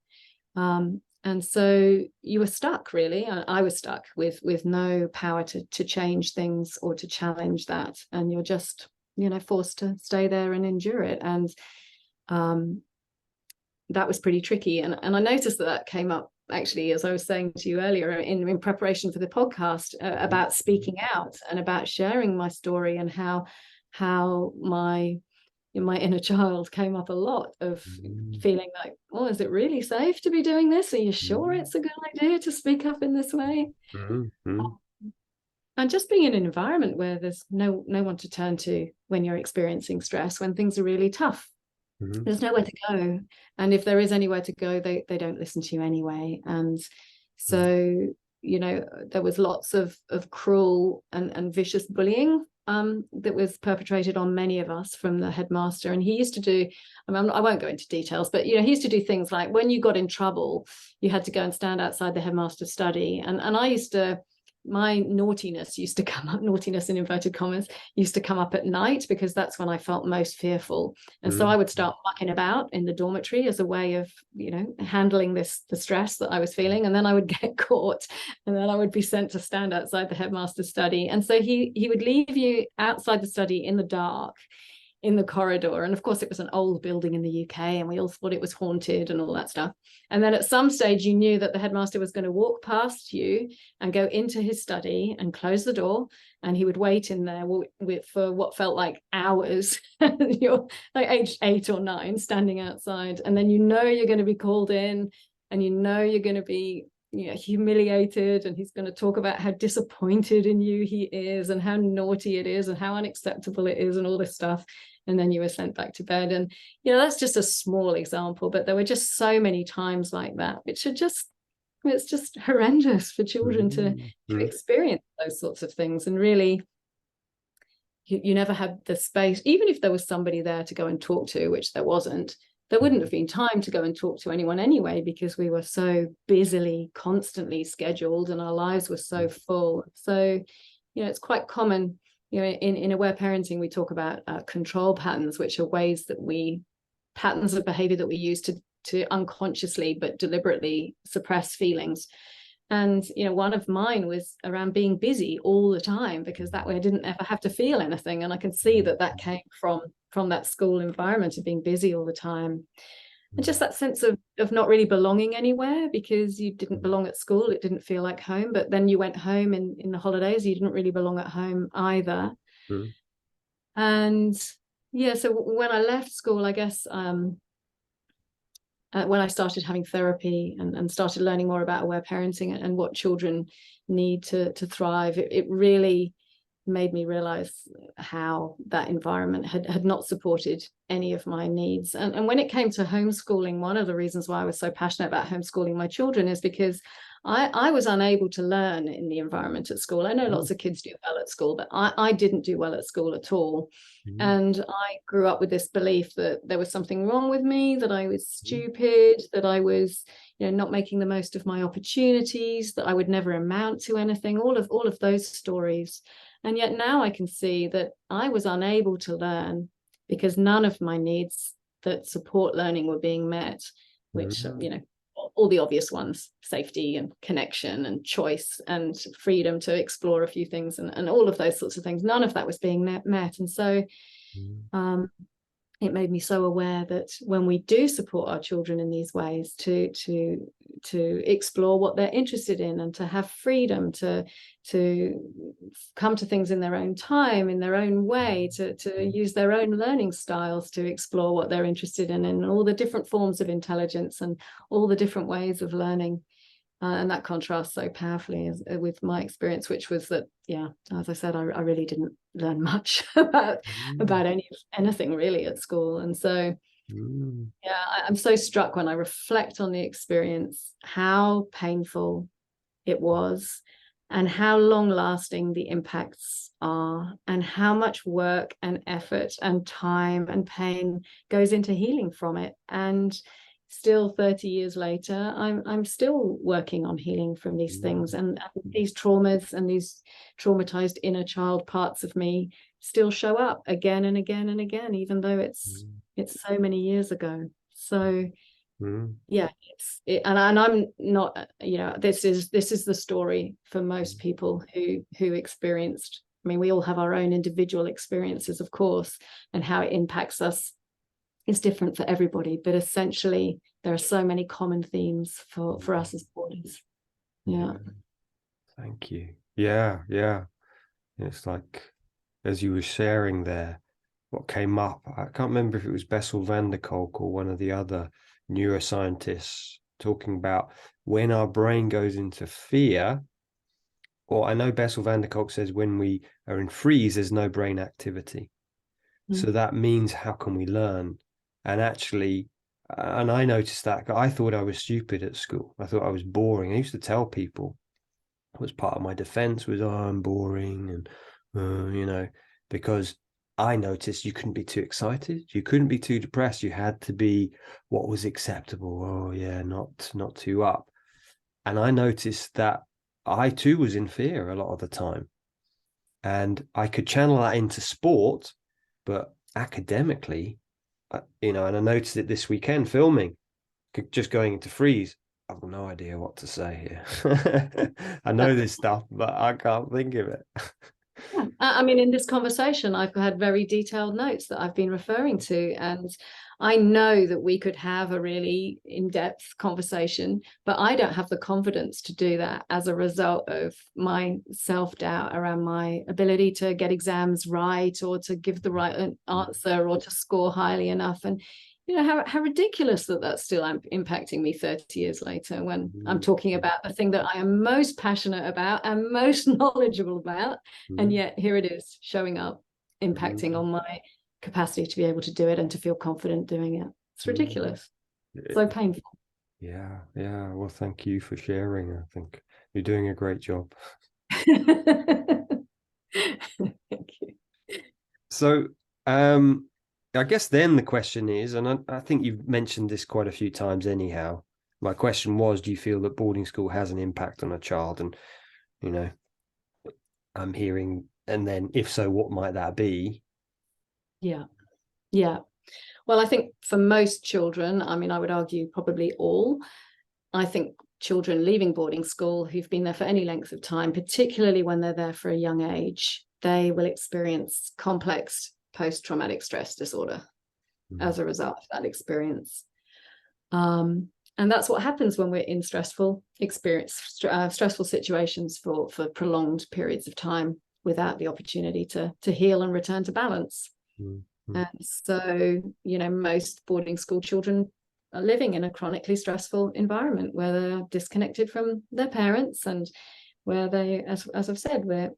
And so you were stuck, really. I was stuck with no power to change things or to challenge that. And you're just, you know, forced to stay there and endure it. And that was pretty tricky. And I noticed that came up, actually, as I was saying to you earlier, in preparation for the podcast, about speaking out and about sharing my story, and how my inner child came up a lot, of feeling like, oh, is it really safe to be doing this? Are you sure it's a good idea to speak up in this way? And just being in an environment where there's no one to turn to when you're experiencing stress, when things are really tough. There's nowhere to go. And if there is anywhere to go, they don't listen to you anyway. And so, you know, there was lots of cruel and vicious bullying that was perpetrated on many of us from the headmaster. And he used to do, I mean, I won't go into details, but, you know, he used to do things like, when you got in trouble, you had to go and stand outside the headmaster's study. And I used to, my naughtiness used to come up, naughtiness in inverted commas, used to come up at night, because that's when I felt most fearful. And so I would start mucking about in the dormitory as a way of, you know, handling the stress that I was feeling. And then I would get caught, and then I would be sent to stand outside the headmaster's study. And so he would leave you outside the study in the dark, in the corridor. And of course, it was an old building in the UK, and we all thought it was haunted and all that stuff. And then at some stage, you knew that the headmaster was going to walk past you and go into his study and close the door, and he would wait in there for what felt like hours. You're like age 8 or 9, standing outside, and then you know you're going to be called in, and you know you're going to be, you know, humiliated, and he's going to talk about how disappointed in you he is, and how naughty it is, and how unacceptable it is, and all this stuff. And then you were sent back to bed. And, you know, that's just a small example, but there were just so many times like that, which are just, it's just horrendous for children to experience those sorts of things. And really, you never had the space, even if there was somebody there to go and talk to, which there wasn't, there wouldn't have been time to go and talk to anyone anyway, because we were so busily, constantly scheduled, and our lives were so full. So, you know, it's quite common, you know, in aware parenting, we talk about control patterns, which are ways that patterns of behavior that we use to unconsciously but deliberately suppress feelings. And, you know, one of mine was around being busy all the time, because that way I didn't ever have to feel anything. And I can see that came from that school environment of being busy all the time. And just that sense of not really belonging anywhere, because you didn't belong at school. It didn't feel like home. But then you went home in the holidays, you didn't really belong at home either. And yeah, so when I left school, I guess when I started having therapy and started learning more about aware parenting and what children need to thrive, it really made me realize how that environment had not supported any of my needs. And when it came to homeschooling, one of the reasons why I was so passionate about homeschooling my children is because I was unable to learn in the environment at school. I know lots of kids do well at school, but I didn't do well at school at all. And I grew up with this belief that there was something wrong with me, that I was stupid, that I was, not making the most of my opportunities, that I would never amount to anything, all of those stories. And yet now I can see that I was unable to learn because none of my needs that support learning were being met, which, all the obvious ones, safety and connection and choice and freedom to explore a few things and all of those sorts of things. None of that was being met. And so it made me so aware that when we do support our children in these ways to explore what they're interested in and to have freedom to come to things in their own time, in their own way, to use their own learning styles to explore what they're interested in and all the different forms of intelligence and all the different ways of learning. And that contrasts so powerfully with my experience, which was that, as I said, I really didn't learn much about anything really at school. And so, I'm so struck when I reflect on the experience, how painful it was and how long lasting the impacts are and how much work and effort and time and pain goes into healing from it. And still 30 years later, I'm still working on healing from these things, and these traumas and these traumatized inner child parts of me still show up again and again and again, even though it's so many years ago. So and I'm not, this is the story for most people who experienced. I mean, we all have our own individual experiences, of course, and how it impacts us is different for everybody, but essentially there are so many common themes for us as boarders. Thank you. It's like, as you were sharing there, what came up, I can't remember if it was Bessel van der Kolk or one of the other neuroscientists talking about when our brain goes into fear, or I know Bessel van der Kolk says when we are in freeze, there's no brain activity. So that means, how can we learn? And actually, and I noticed that I thought I was stupid at school. I thought I was boring. I used to tell people, it was part of my defense, was, I'm boring. And, because I noticed you couldn't be too excited. You couldn't be too depressed. You had to be what was acceptable. Oh yeah, not too up. And I noticed that I too was in fear a lot of the time. And I could channel that into sport, but academically, and I noticed it this weekend filming, just going into freeze. I've no idea what to say here. I know this stuff, but I can't think of it. I mean, in this conversation, I've had very detailed notes that I've been referring to, and I know that we could have a really in-depth conversation, but I don't have the confidence to do that as a result of my self-doubt around my ability to get exams right, or to give the right answer, or to score highly enough. And how ridiculous that's still impacting me 30 years later, when I'm talking about the thing that I am most passionate about and most knowledgeable about, and yet here it is showing up, impacting on my capacity to be able to do it and to feel confident doing it. It's ridiculous. So painful. Yeah. Well, thank you for sharing. I think you're doing a great job. Thank you. So, I guess then the question is, and I think you've mentioned this quite a few times anyhow. My question was, do you feel that boarding school has an impact on a child? And, I'm hearing, and then if so, what might that be? Yeah. Well, I think for most children, I mean, I would argue probably all, I think children leaving boarding school who've been there for any length of time, particularly when they're there for a young age, they will experience complex post-traumatic stress disorder as a result of that experience. And that's what happens when we're in stressful situations for prolonged periods of time without the opportunity to heal and return to balance. And so, most boarding school children are living in a chronically stressful environment where they're disconnected from their parents, and where they, as I've said, where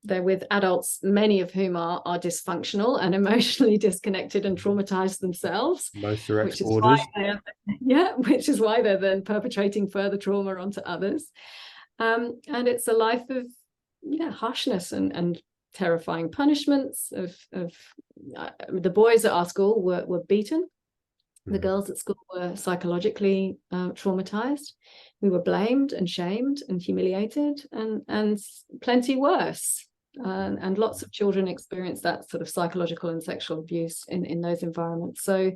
they're with adults, many of whom are dysfunctional and emotionally disconnected and traumatized themselves. Most are which is why exporters. which is why they're then perpetrating further trauma onto others. And it's a life of harshness and terrifying punishments. The boys at our school were beaten. The girls at school were psychologically traumatized. We were blamed and shamed and humiliated, and plenty worse. And lots of children experience that sort of psychological and sexual abuse in those environments. So,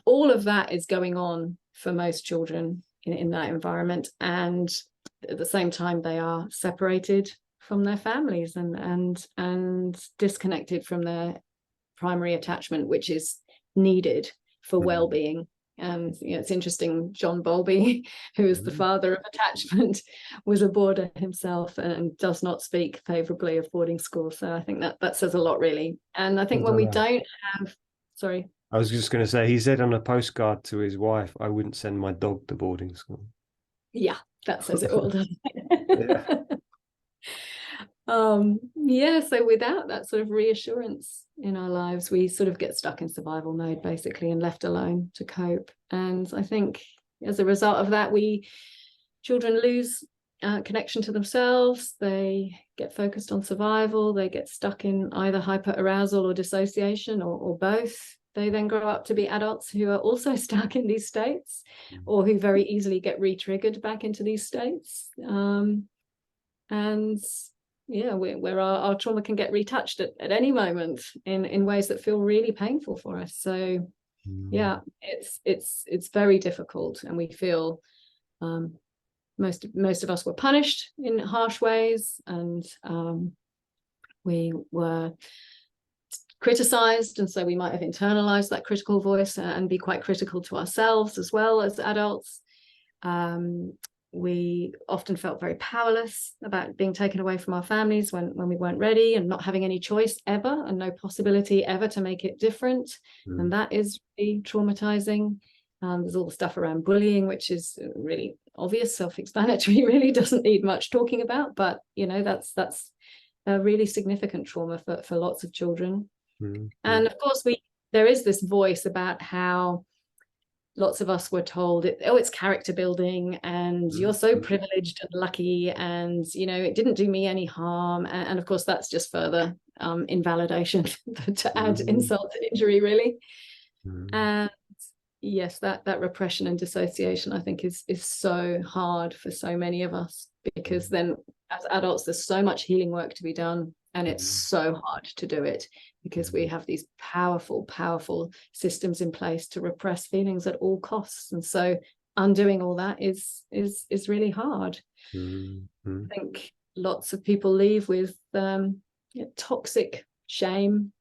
all of that is going on for most children in that environment. And at the same time, they are separated from their families and disconnected from their primary attachment, which is needed for well-being. And it's interesting, John Bowlby, who is the father of attachment, was a boarder himself and does not speak favorably of boarding school. So I think that says a lot, really. And I think when we don't have, sorry, I was just going to say, he said on a postcard to his wife, I wouldn't send my dog to boarding school. Yeah, that says it all, doesn't it? So without that sort of reassurance in our lives, we sort of get stuck in survival mode, basically, and left alone to cope. And I think as a result of that, children lose connection to themselves. They get focused on survival. They get stuck in either hyperarousal or dissociation, or both. They then grow up to be adults who are also stuck in these states, or who very easily get re-triggered back into these states. Where our trauma can get retouched at any moment in ways that feel really painful for us. So it's very difficult, and we feel most of us were punished in harsh ways, and we were criticized, and so we might have internalized that critical voice and be quite critical to ourselves as well as adults. We often felt very powerless about being taken away from our families when we weren't ready, and not having any choice ever, and no possibility ever to make it different. And that is really traumatizing. There's all the stuff around bullying, which is really obvious, self-explanatory, really doesn't need much talking about, but that's a really significant trauma for lots of children. And of course there is this voice about how lots of us were told, it's character building, and you're so privileged and lucky, and it didn't do me any harm. And of course that's just further invalidation to add insult to injury, really. And yes, that repression and dissociation, I think, is so hard for so many of us, because then as adults there's so much healing work to be done, and it's so hard to do it because we have these powerful systems in place to repress feelings at all costs. And so undoing all that is really hard. I think lots of people leave with toxic shame,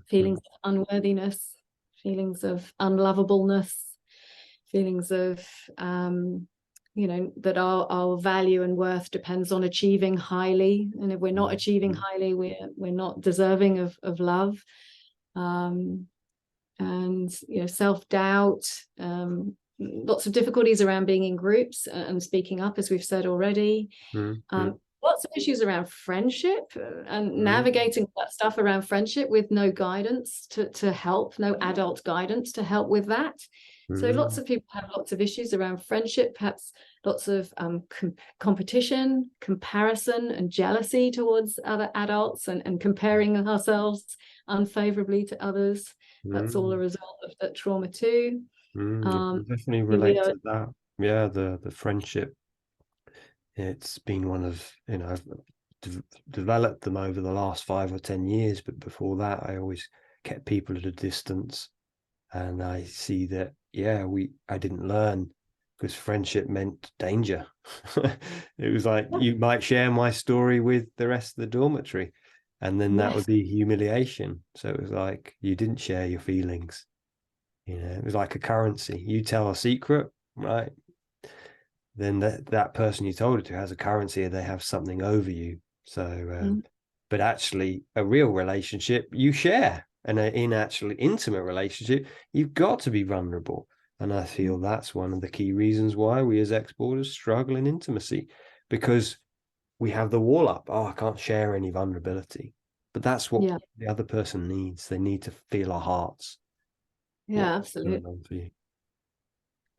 feelings of unworthiness, feelings of unlovableness, feelings of that our value and worth depends on achieving highly, and if we're not achieving highly, we're not deserving of love, and self-doubt, lots of difficulties around being in groups and speaking up, as we've said already. Lots of issues around friendship and navigating that stuff around friendship with no guidance to help, no adult guidance to help with that. So lots of people have lots of issues around friendship, perhaps lots of competition, comparison, and jealousy towards other adults, and comparing ourselves unfavorably to others. That's all a result of that trauma too. Definitely relate to that. Yeah, the friendship. It's been one of, I've developed them over the last 5 or 10 years, but before that I always kept people at a distance. And I see that, I didn't learn, because friendship meant danger. It was like, you might share my story with the rest of the dormitory, and then that would be humiliation. So it was like, you didn't share your feelings. It was like a currency. You tell a secret, right? Then that person you told it to has a currency, and they have something over you. So, but actually a real relationship, you share. And in actually intimate relationship, you've got to be vulnerable. And I feel that's one of the key reasons why we as ex-boarders struggle in intimacy, because we have the wall up. Oh, I can't share any vulnerability. But that's what Yeah. the other person needs. They need to feel our hearts. What's Yeah, absolutely. going on for you?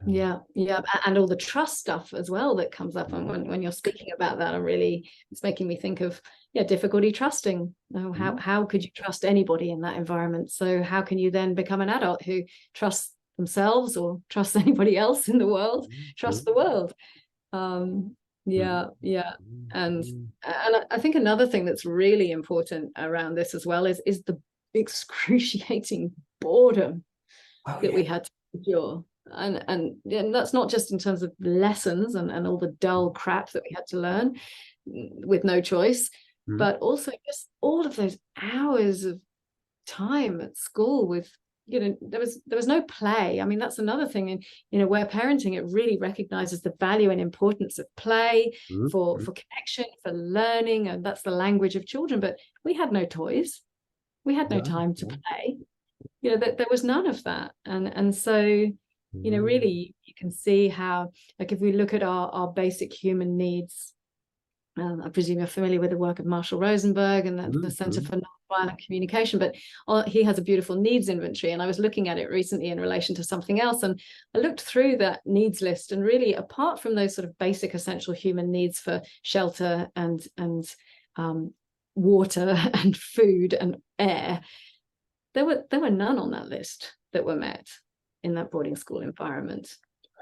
Yeah, yeah, and all the trust stuff as well that comes up, and when you're speaking about that, it's making me think of difficulty trusting. How could you trust anybody in that environment? So how can you then become an adult who trusts themselves or trusts anybody else in the world, trust the world? Yeah, yeah, and I think another thing that's really important around this as well is the excruciating boredom that we had to endure. And that's not just in terms of lessons and all the dull crap that we had to learn with no choice, but also just all of those hours of time at school with, there was no play. I mean, that's another thing in Aware Parenting. It really recognizes the value and importance of play for connection, for learning, and that's the language of children. But we had no toys. We had no time to play. There was none of that. And so really you can see how, like, if we look at our basic human needs, I presume you're familiar with the work of Marshall Rosenberg and the Center for Nonviolent Communication, but he has a beautiful needs inventory, and I was looking at it recently in relation to something else, and I looked through that needs list, and really, apart from those sort of basic essential human needs for shelter and water and food and air, there were none on that list that were met in that boarding school environment.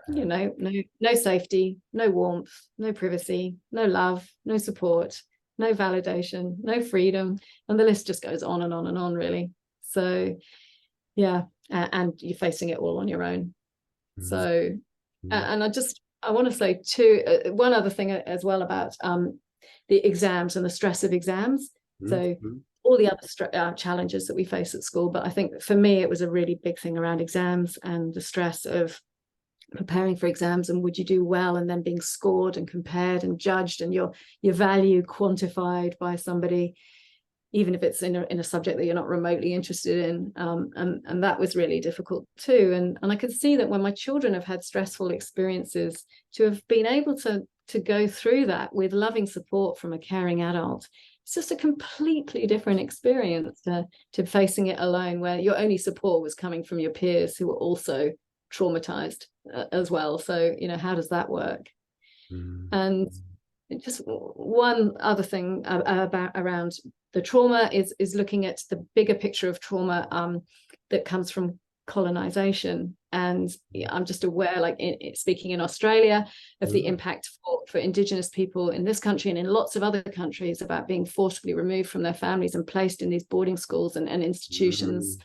No safety, no warmth, no privacy, no love, no support, no validation, no freedom, and the list just goes on and on and on, really. So yeah, and you're facing it all on your own. So and I want to say too, one other thing as well about the exams and the stress of exams. So all the other challenges that we face at school, but I think for me it was a really big thing around exams and the stress of preparing for exams, and would you do well, and then being scored and compared and judged, and your value quantified by somebody, even if it's in a subject that you're not remotely interested in, and that was really difficult too. And I could see that when my children have had stressful experiences, to have been able to go through that with loving support from a caring adult, it's just a completely different experience to facing it alone, where your only support was coming from your peers who were also traumatized as well. So how does that work? And just one other thing around the trauma is looking at the bigger picture of trauma that comes from colonization. And I'm just aware, like speaking in Australia, of the impact for Indigenous people in this country and in lots of other countries about being forcibly removed from their families and placed in these boarding schools and institutions.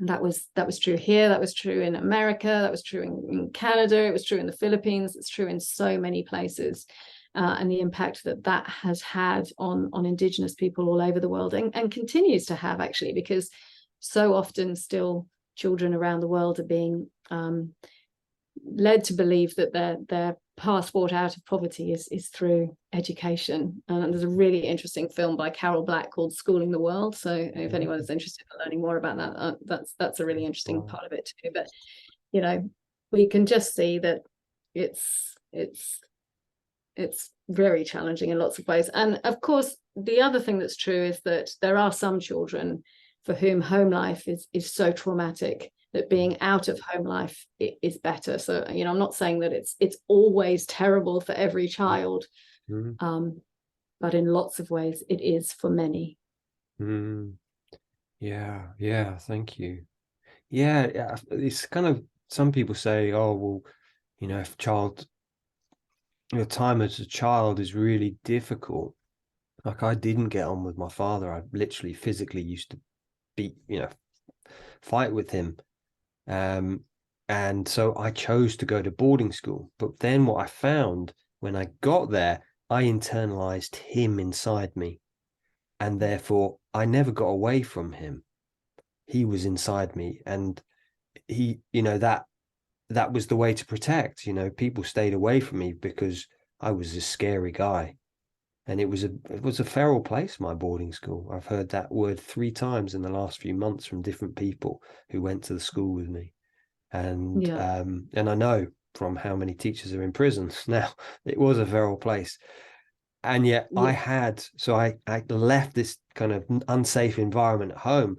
And that was true here, that was true in America, that was true in Canada, it was true in the Philippines, it's true in so many places, and the impact that has had on Indigenous people all over the world, and continues to have, actually, because so often still children around the world are being led to believe that their passport out of poverty is through education. And there's a really interesting film by Carol Black called Schooling the World. So if anyone is interested in learning more about that, that's a really interesting part of it too. But we can just see that it's very challenging in lots of ways. And of course, the other thing that's true is that there are some children for whom home life is so traumatic that being out of home life is better. So, I'm not saying that it's always terrible for every child, but in lots of ways it is for many. Yeah, thank you. Yeah, it's kind of, some people say, oh, well, if your time as a child is really difficult. Like, I didn't get on with my father. I literally physically used to fight with him. And so I chose to go to boarding school. But then what I found when I got there, I internalized him inside me. And therefore, I never got away from him. He was inside me. And he, that was the way to protect. People stayed away from me because I was a scary guy. And it was a feral place, my boarding school. I've heard that word 3 times in the last few months from different people who went to the school with me. And I know from how many teachers are in prison now, it was a feral place. And yet Yeah. I left this kind of unsafe environment at home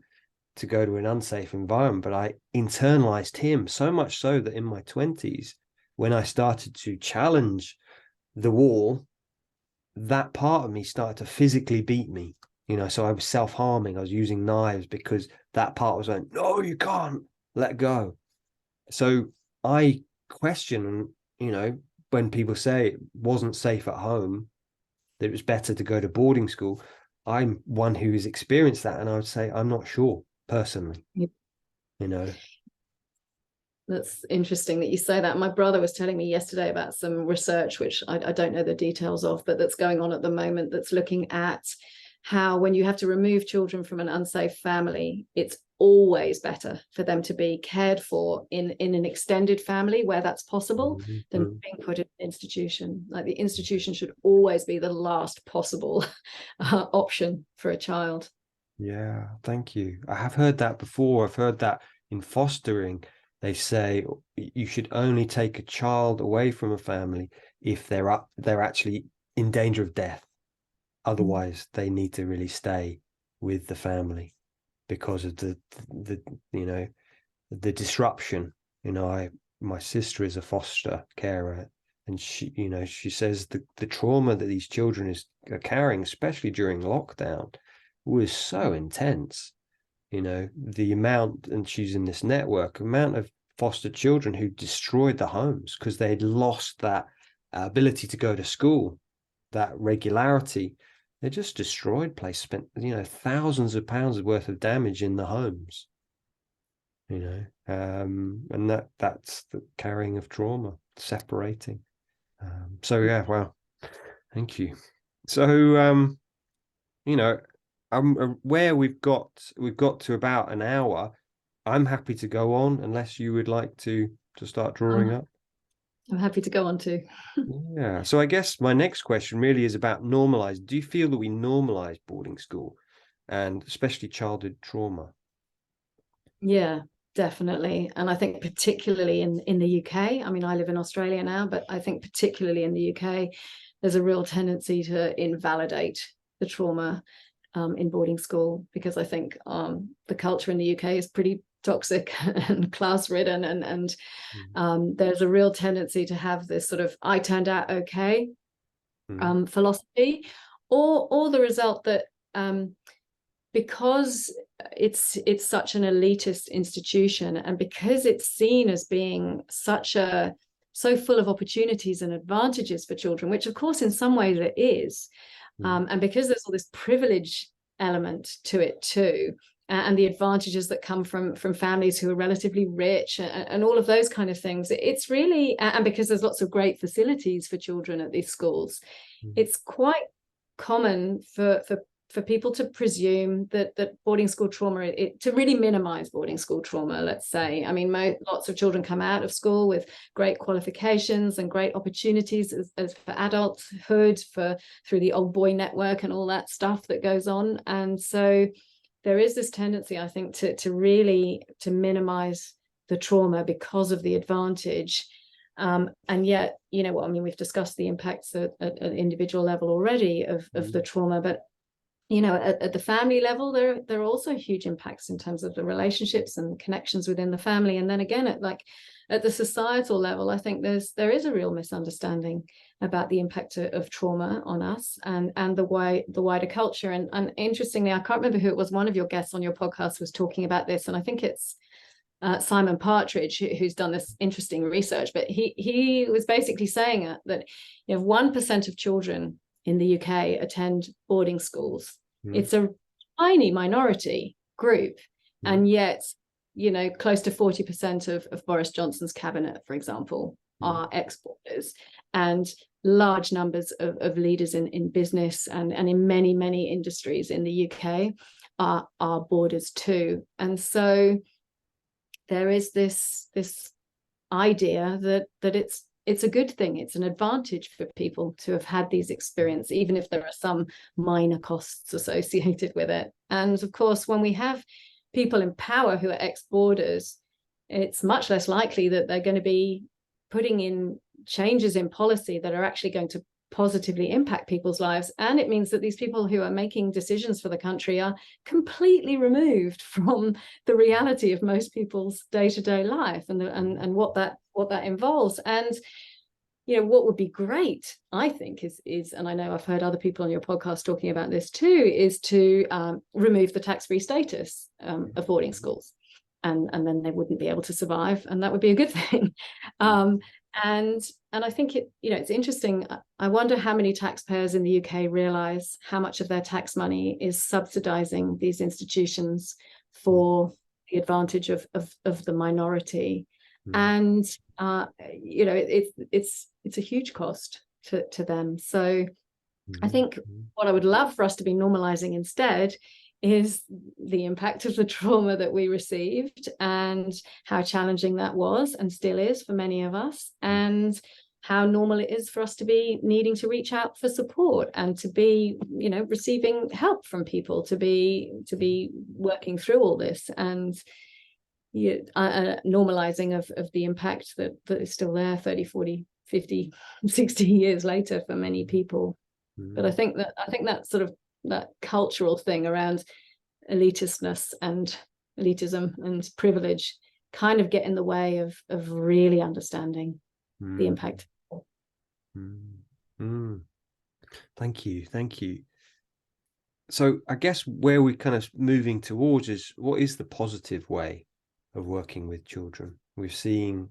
to go to an unsafe environment, but I internalized him so much so that in my 20s, when I started to challenge the wall, that part of me started to physically beat me. So I was self-harming. I was using knives because that part was like, no, you can't let go. So I question, when people say it wasn't safe at home, that it was better to go to boarding school. I'm one who has experienced that, and I would say I'm not sure personally. Yeah. You know. That's interesting that you say that. My brother was telling me yesterday about some research, which I don't know the details of, but that's going on at the moment, that's looking at how when you have to remove children from an unsafe family, it's always better for them to be cared for in an extended family where that's possible than Mm-hmm. being put in an institution. Like the institution should always be the last possible option for a child. Yeah, thank you. I have heard that before. I've heard that in fostering, they say you should only take a child away from a family if they're actually in danger of death. Otherwise, they need to really stay with the family because of the the disruption. My sister is a foster carer, and she says the trauma that these children are carrying, especially during lockdown, was so intense. The amount, and she's in this network, amount of foster children who destroyed the homes because they'd lost that ability to go to school, that regularity. They just destroyed place, spent thousands of pounds worth of damage in the homes. And that's the carrying of trauma, separating. So yeah, wow, thank you. So you know, I'm aware we've got to about an hour. I'm happy to go on unless you would like to start drawing I'm, up. I'm happy to go on too. Yeah. So I guess my next question really is about normalize. Do you feel that we normalize boarding school and especially childhood trauma? Yeah, definitely. And I think particularly in the UK, I mean, I live in Australia now, but I think particularly in the UK, there's a real tendency to invalidate the trauma in boarding school, because I think the culture in the UK is pretty toxic and class ridden, and there's a real tendency to have this sort of "I turned out okay" Mm. philosophy, or the result that because it's such an elitist institution, and because it's seen as being so full of opportunities and advantages for children, which of course in some ways it is, Mm. and because there's all this privilege element to it too, and the advantages that come from families who are relatively rich, and all of those kind of things, it's really, and because there's lots of great facilities for children at these schools, Mm. it's quite common for people to presume that boarding school trauma, to really minimize boarding school trauma, let's say. I mean, lots of children come out of school with great qualifications and great opportunities as for adulthood, through the old boy network and all that stuff that goes on. And so there is this tendency, I think, to really to minimize the trauma because of the advantage. And yet, what I mean, we've discussed the impacts at an individual level already of the trauma, but at the family level, there are also huge impacts in terms of the relationships and connections within the family. And then again, at the societal level, I think there is a real misunderstanding about the impact of trauma on us and the wider culture. And interestingly, I can't remember who it was. One of your guests on your podcast was talking about this, and I think it's Simon Partridge, who's done this interesting research. But he was basically saying that 1% of children in the UK attend boarding schools. Mm. It's a tiny minority group, and yet close to 40% of Boris Johnson's cabinet, for example, are ex-boarders, and large numbers of leaders in business and in many industries in the UK are boarders too. And so there is this idea that it's a good thing, it's an advantage for people to have had these experiences, even if there are some minor costs associated with it. And of course, when we have people in power who are ex-boarders, it's much less likely that they're going to be putting in changes in policy that are actually going to positively impact people's lives. And it means that these people who are making decisions for the country are completely removed from the reality of most people's day-to-day life and what that involves. And what would be great, I think, is, and I know I've heard other people on your podcast talking about this too, is to remove the tax-free status of boarding schools, and then they wouldn't be able to survive, and that would be a good thing. And I think it's interesting. I wonder how many taxpayers in the UK realize how much of their tax money is subsidizing these institutions for the advantage of the minority. And it's a huge cost to them. So I think what I would love for us to be normalizing instead is the impact of the trauma that we received, and how challenging that was and still is for many of us, and how normal it is for us to be needing to reach out for support and to be receiving help from people, to be working through all this, and normalizing of the impact that is still there 30, 40, 50, 60 years later for many people. But I think that sort of that cultural thing around elitism and privilege kind of get in the way of really understanding the impact. Thank you. So I guess where we're kind of moving towards is, what is the positive way of working with children? We're seeing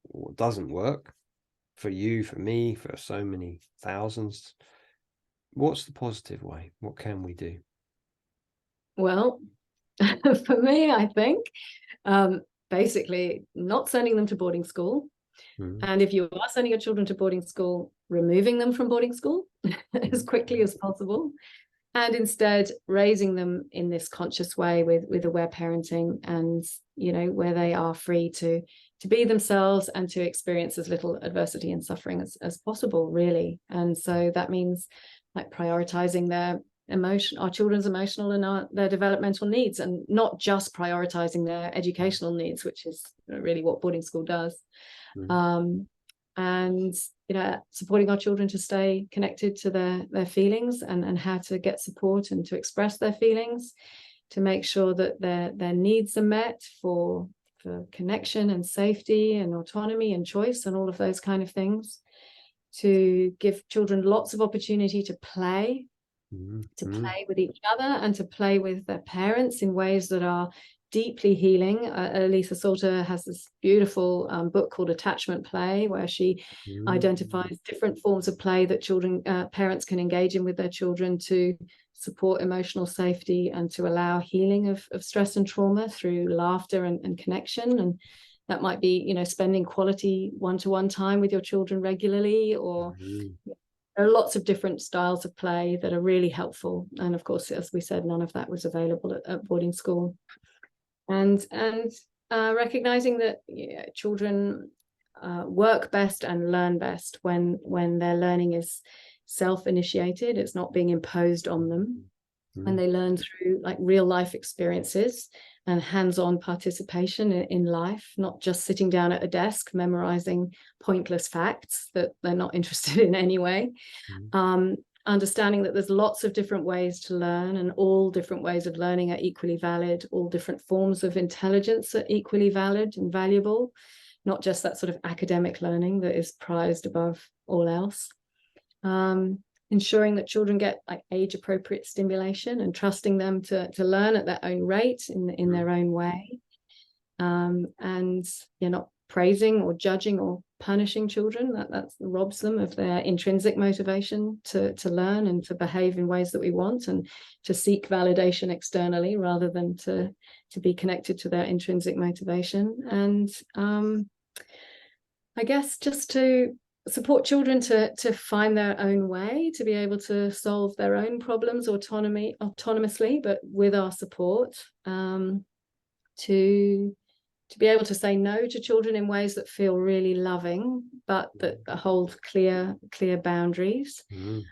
what doesn't work for you, for me, for so many thousands. What's the positive way? What can we do? Well, for me, I think basically not sending them to boarding school. And if you are sending your children to boarding school, removing them from boarding school as quickly as possible, and instead raising them in this conscious way with aware parenting, and where they are free to be themselves and to experience as little adversity and suffering as possible, really. And so that means like prioritizing our children's emotional and their developmental needs, and not just prioritizing their educational needs, which is really what boarding school does. And supporting our children to stay connected to their feelings, and how to get support and to express their feelings, to make sure that their needs are met for connection and safety and autonomy and choice and all of those kind of things, to give children lots of opportunity to play with each other and to play with their parents in ways that are deeply healing. Elisa Salter has this beautiful book called Attachment Play, where she identifies different forms of play that parents can engage in with their children to support emotional safety and to allow healing of stress and trauma through laughter and connection. And that might be, spending quality one-to-one time with your children regularly, or there are lots of different styles of play that are really helpful. And of course, as we said, none of that was available at boarding school. And recognizing that children work best and learn best when their learning is self-initiated. It's not being imposed on them. And they learn through like real life experiences and hands-on participation in life, not just sitting down at a desk memorizing pointless facts that they're not interested in anyway. Understanding that there's lots of different ways to learn, and all different ways of learning are equally valid. All different forms of intelligence are equally valid and valuable, not just that sort of academic learning that is prized above all else. Ensuring that children get like age-appropriate stimulation, and trusting them to learn at their own rate in their own way. And you're not praising or judging or punishing children. That robs them of their intrinsic motivation to learn and to behave in ways that we want, and to seek validation externally rather than to be connected to their intrinsic motivation. And I guess just to support children to find their own way, to be able to solve their own problems autonomously, but with our support, to be able to say no to children in ways that feel really loving, but that hold clear boundaries, and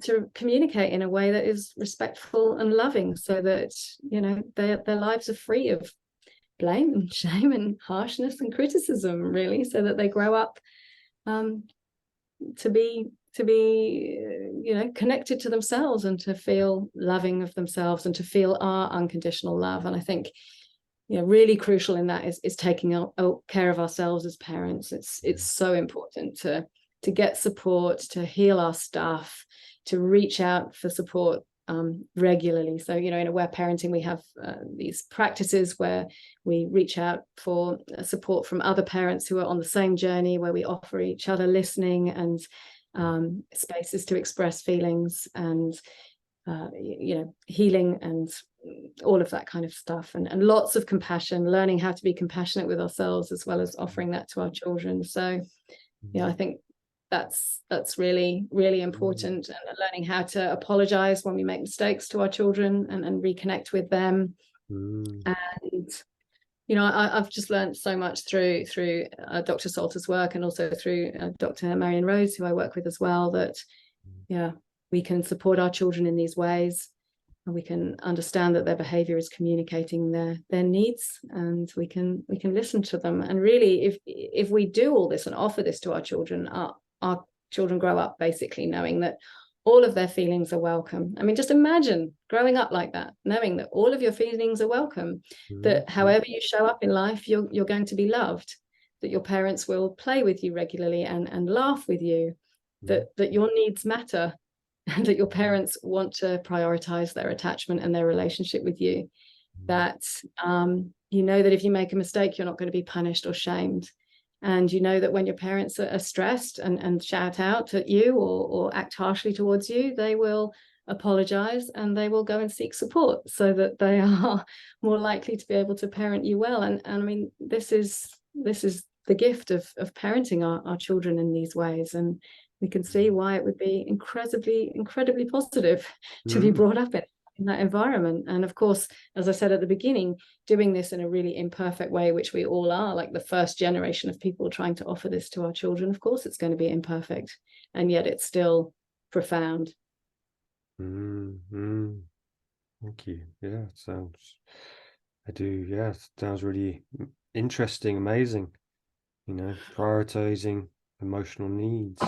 to communicate in a way that is respectful and loving, so that their lives are free of blame and shame and harshness and criticism, really, so that they grow up to be connected to themselves and to feel loving of themselves and to feel our unconditional love. And I think really crucial in that is taking care of ourselves as parents. It's so important to get support, to heal our stuff, to reach out for support regularly. So, in Aware Parenting, we have these practices where we reach out for support from other parents who are on the same journey, where we offer each other listening and spaces to express feelings and, healing and all of that kind of stuff. And lots of compassion, learning how to be compassionate with ourselves as well as offering that to our children. So, I think that's really, really important, and learning how to apologize when we make mistakes to our children and reconnect with them. And I've just learned so much through Dr. Salter's work, and also through Dr. Marion Rose, who I work with as well, that we can support our children in these ways, and we can understand that their behavior is communicating their needs, and we can listen to them. And really, if we do all this and offer this to our children grow up basically knowing that all of their feelings are welcome. I mean, just imagine growing up like that, knowing that all of your feelings are welcome, that however you show up in life, you're going to be loved, that your parents will play with you regularly and laugh with you, that your needs matter, and that your parents want to prioritize their attachment and their relationship with you, that that if you make a mistake, you're not going to be punished or shamed. And that when your parents are stressed and shout out at you or act harshly towards you, they will apologize and they will go and seek support, so that they are more likely to be able to parent you well. And I mean, this is the gift of parenting our children in these ways. And we can see why it would be incredibly positive to be brought up in that environment. And of course, as I said at the beginning, doing this in a really imperfect way, which we all are, like the first generation of people trying to offer this to our children, of course it's going to be imperfect, and yet it's still profound. Thank you. It sounds really interesting, amazing. Prioritizing emotional needs,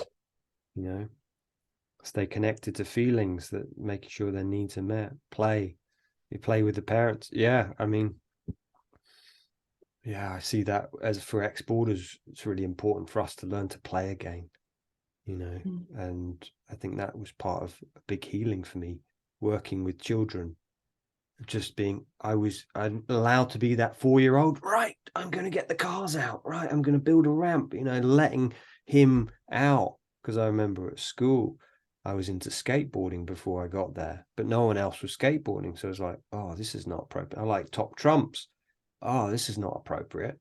stay connected to feelings, that making sure their needs are met. You play with the parents. I see that as for ex-boarders, it's really important for us to learn to play again, and I think that was part of a big healing for me, working with children, just I'm allowed to be that 4-year-old, right? I'm going to get the cars out, right? I'm going to build a ramp, letting him out. Because I remember at school, I was into skateboarding before I got there, but no one else was skateboarding. So I was like, oh, this is not appropriate. I like top trumps. Oh, this is not appropriate.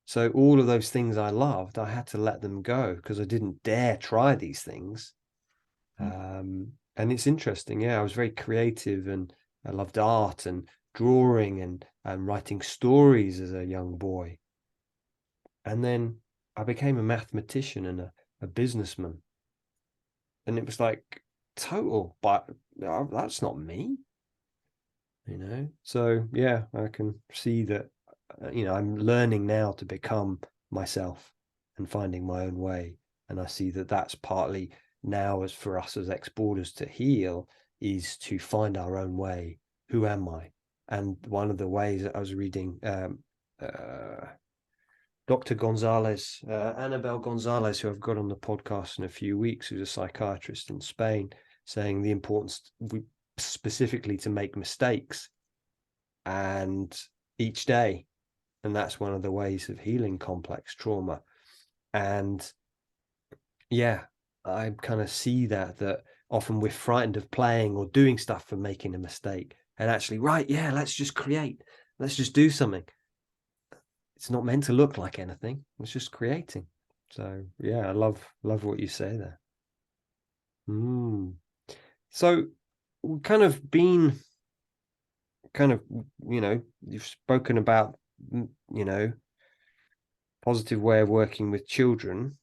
So all of those things I loved, I had to let them go because I didn't dare try these things. And it's interesting. I was very creative, and I loved art and drawing and writing stories as a young boy. And then I became a mathematician and a businessman. And it was like total, but that's not me, So I can see that, I'm learning now to become myself and finding my own way. And I see that that's partly now, as for us as ex-boarders, to heal is to find our own way. Who am I? And one of the ways that I was reading, Dr. Gonzalez, Annabelle Gonzalez, who I've got on the podcast in a few weeks, who's a psychiatrist in Spain, saying the importance specifically to make mistakes and each day. And that's one of the ways of healing complex trauma. And I kind of see that often we're frightened of playing or doing stuff for making a mistake. And actually, let's just create. Let's just do something. It's not meant to look like anything. It's just creating. So I love what you say there. So we've kind of been you've spoken about positive way of working with children.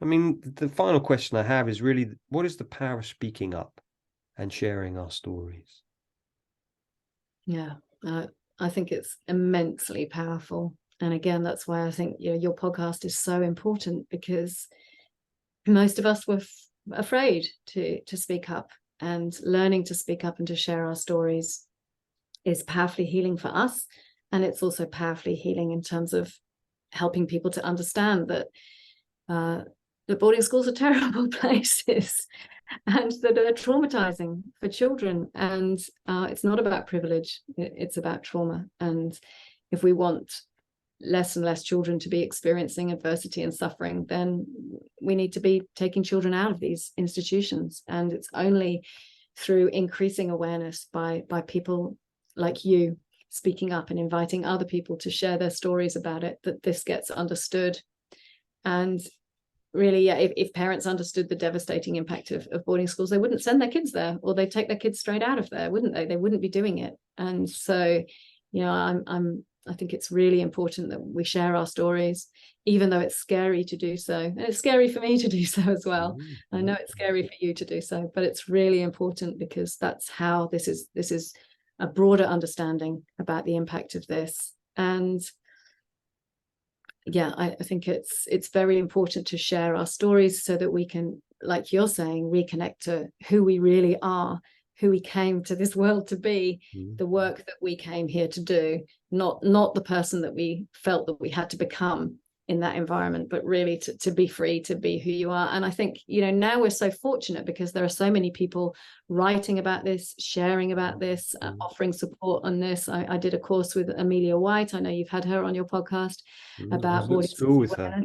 I mean, the final question I have is really, what is the power of speaking up and sharing our stories? I think it's immensely powerful. And again, that's why I think your podcast is so important, because most of us were afraid to speak up, and learning to speak up and to share our stories is powerfully healing for us. And it's also powerfully healing in terms of helping people to understand that the boarding schools are terrible places and that they're traumatizing for children. And it's not about privilege, it's about trauma. And if we want less and less children to be experiencing adversity and suffering, then we need to be taking children out of these institutions. And it's only through increasing awareness by people like you speaking up and inviting other people to share their stories about it that this gets understood. And really, yeah, if parents understood the devastating impact of boarding schools, they wouldn't send their kids there, or they'd take their kids straight out of there, wouldn't they? They wouldn't be doing it. And so, you know, I think it's really important that we share our stories, even though it's scary to do so. And it's scary for me to do so as well. Mm-hmm. I know it's scary for you to do so, but it's really important, because that's how this is a broader understanding about the impact of this. And yeah, I think it's very important to share our stories so that we can, like you're saying, reconnect to who we really are, who we came to this world to be, the work that we came here to do, not the person that we felt that we had to become in that environment, but really to be free to be who you are. And I think, you know, now we're so fortunate because there are so many people writing about this, sharing about this, offering support on this. I did a course with Amelia White. I know you've had her on your podcast about boarding school with her.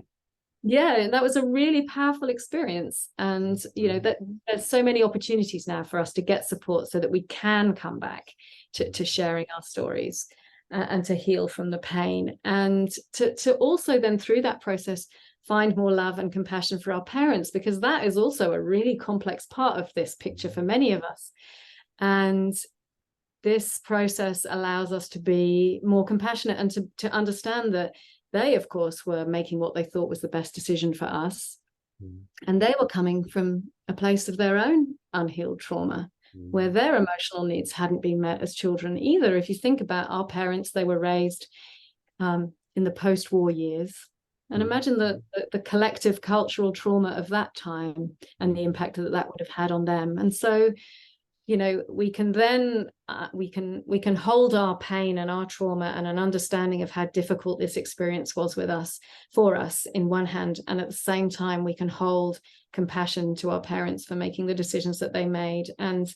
Yeah, that was a really powerful experience. And, you know, that there's so many opportunities now for us to get support so that we can come back to sharing our stories and to heal from the pain, and to also then through that process find more love and compassion for our parents, because that is also a really complex part of this picture for many of us. And this process allows us to be more compassionate and to understand that they, of course, were making what they thought was the best decision for us. And they were coming from a place of their own unhealed trauma, where their emotional needs hadn't been met as children either. If you think about our parents, they were raised in the post-war years. And imagine the collective cultural trauma of that time and the impact that that would have had on them. And so, you know, we can then we can hold our pain and our trauma and an understanding of how difficult this experience was with us, for us, in one hand, and at the same time we can hold compassion to our parents for making the decisions that they made, and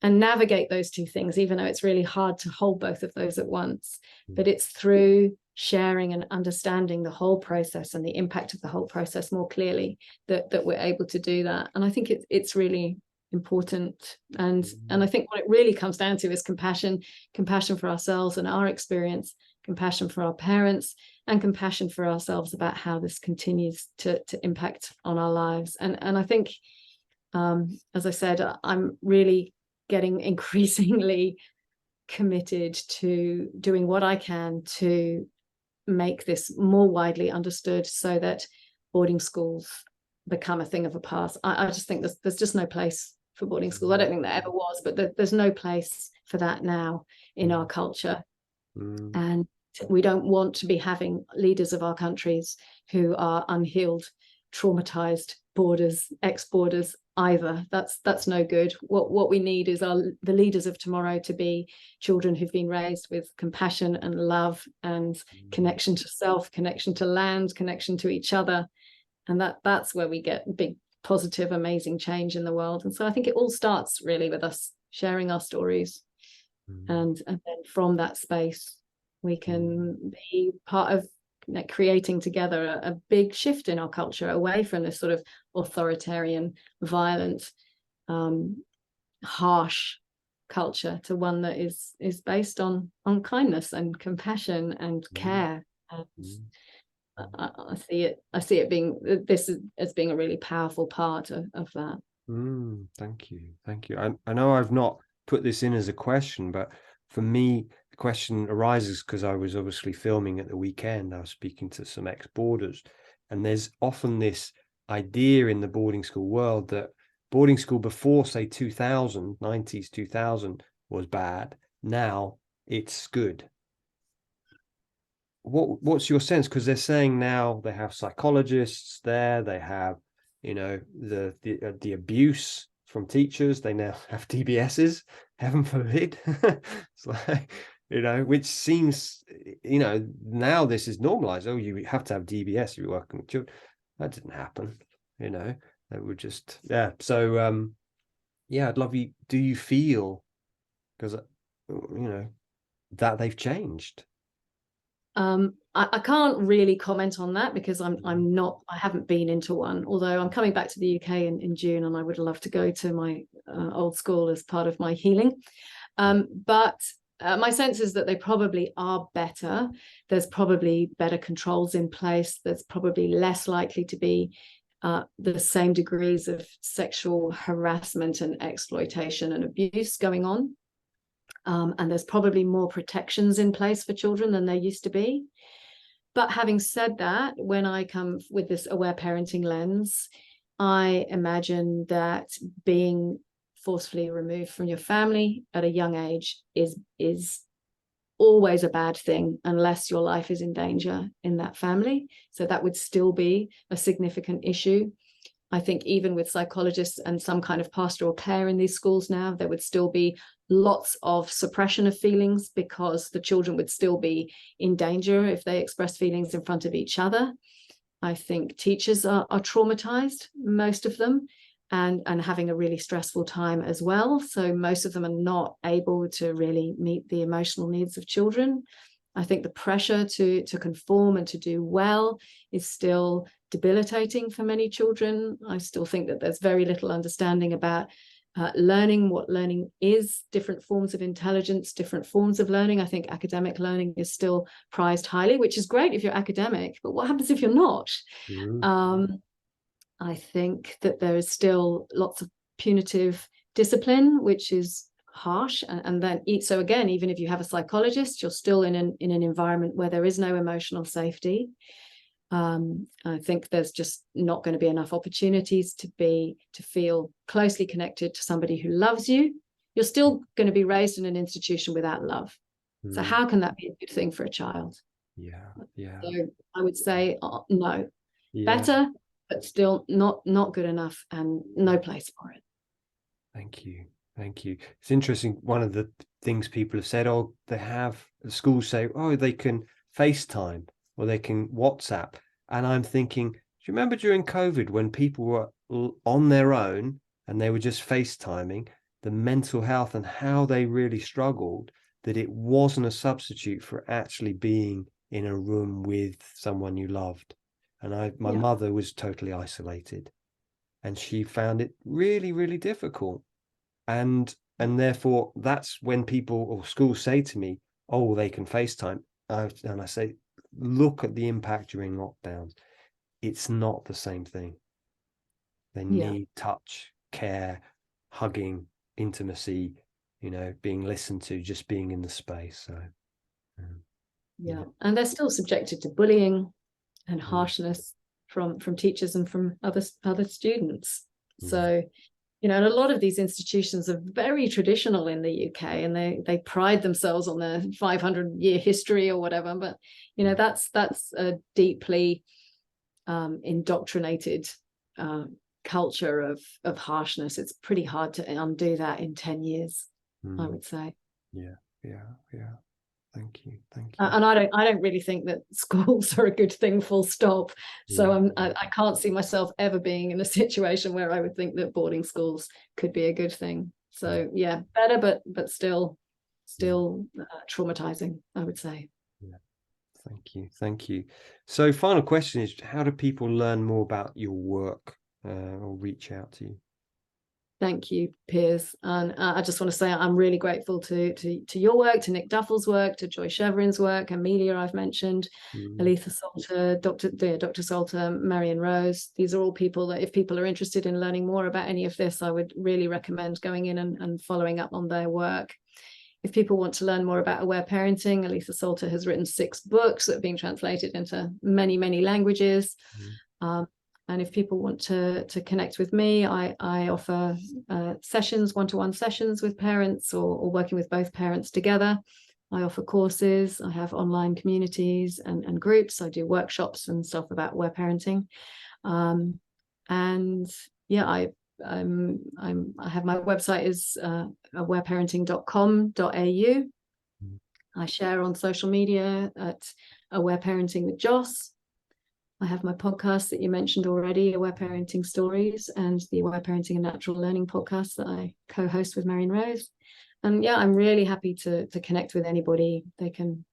navigate those two things, even though it's really hard to hold both of those at once. But it's through sharing and understanding the whole process and the impact of the whole process more clearly that we're able to do that. And I think it's really important. And I think what it really comes down to is compassion for ourselves and our experience, compassion for our parents, and compassion for ourselves about how this continues to impact on our lives. And I think, as I said, I'm really getting increasingly committed to doing what I can to make this more widely understood, so that boarding schools become a thing of the past. I just think there's just no place for boarding schools. I don't think there ever was, but there's no place for that now in our culture. And we don't want to be having leaders of our countries who are unhealed, traumatized boarders, ex-boarders either. That's no good. What we need is the leaders of tomorrow to be children who've been raised with compassion and love and connection to self, connection to land, connection to each other. And that's where we get big, positive, amazing change in the world. And so I think it all starts really with us sharing our stories. And then from that space, we can be part of creating together a big shift in our culture away from this sort of authoritarian, violent, harsh culture to one that is based on kindness and compassion and care. And I see it being as being a really powerful part of that. Thank you. I know I've not put this in as a question, but for me the question arises because I was obviously filming at the weekend. I was speaking to some ex-boarders, and there's often this idea in the boarding school world that boarding school before, say, 2000 was bad. Now it's good. What's your sense? Because they're saying now they have psychologists there, they have, the abuse from teachers. They now have DBSs, heaven forbid. It's like, which seems, now this is normalized. Oh, you have to have DBS if you're working with children. That didn't happen. That would just, yeah. So I'd love you. Do you feel, because that they've changed? I can't really comment on that because I haven't been into one, although I'm coming back to the UK in June, and I would love to go to my old school as part of my healing. But my sense is that they probably are better. There's probably better controls in place. There's probably less likely to be the same degrees of sexual harassment and exploitation and abuse going on. And there's probably more protections in place for children than there used to be. But having said that, when I come with this aware parenting lens, I imagine that being forcefully removed from your family at a young age is always a bad thing unless your life is in danger in that family. So that would still be a significant issue. I think even with psychologists and some kind of pastoral care in these schools now, there would still be lots of suppression of feelings because the children would still be in danger if they express feelings in front of each other. I think teachers are traumatized, most of them, and having a really stressful time as well. So most of them are not able to really meet the emotional needs of children. I think the pressure to conform and to do well is still debilitating for many children. I still think that there's very little understanding about learning, what learning is, different forms of intelligence, different forms of learning. I think academic learning is still prized highly, which is great if you're academic, but what happens if you're not? I think that there is still lots of punitive discipline, which is harsh, and then so again, even if you have a psychologist, you're still in an environment where there is no emotional safety. I think there's just not going to be enough opportunities to feel closely connected to somebody who loves you. You're still going to be raised in an institution without love. So how can that be a good thing for a child? So I would say no. Better, but still not good enough, and no place for it. Thank you. It's interesting. One of the things people have said, schools say, they can FaceTime or they can WhatsApp. And I'm thinking, do you remember during COVID when people were on their own and they were just FaceTiming, the mental health and how they really struggled, that it wasn't a substitute for actually being in a room with someone you loved. And my mother was totally isolated and she found it really, really difficult. And therefore, that's when people or schools say to me, they can FaceTime. And I say, look at the impact during lockdowns. It's not the same thing. They need touch, care, hugging, intimacy, being listened to, just being in the space. So and they're still subjected to bullying and harshness from teachers and from other students. So and a lot of these institutions are very traditional in the UK, and they pride themselves on their 500-year history or whatever. But that's a deeply indoctrinated culture of harshness. It's pretty hard to undo that in 10 years, I would say. Yeah. Thank you. And I don't really think that schools are a good thing, full stop. So I can't see myself ever being in a situation where I would think that boarding schools could be a good thing. So better, but still traumatizing, I would say. Thank you. So final question is, how do people learn more about your work or reach out to you? Thank you, Piers. And I just want to say I'm really grateful to your work, to Nick Duffell's work, to Joy Cheverin's work, Amelia I've mentioned, Aletha Salter, Dr. Salter, Marion Rose. These are all people that if people are interested in learning more about any of this, I would really recommend going in and following up on their work. If people want to learn more about aware parenting, Aletha Salter has written 6 books that are being translated into many, many languages. And if people want to connect with me, I offer sessions, one-to-one sessions with parents or working with both parents together. I offer courses. I have online communities and groups. I do workshops and stuff about aware parenting. And yeah, I have my website is awareparenting.com.au. I share on social media at Aware Parenting with Joss. I have my podcast that you mentioned already, Aware Parenting Stories, and the Aware Parenting and Natural Learning podcast that I co-host with Marion Rose. And yeah, I'm really happy to connect with anybody. They can,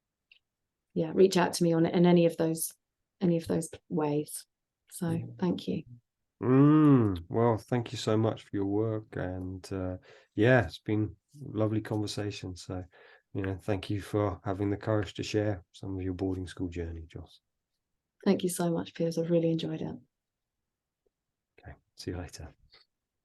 reach out to me in any of those ways. So thank you. Well, thank you so much for your work, and it's been a lovely conversation. So, thank you for having the courage to share some of your boarding school journey, Joss. Thank you so much, Piers. I've really enjoyed it. Okay, see you later.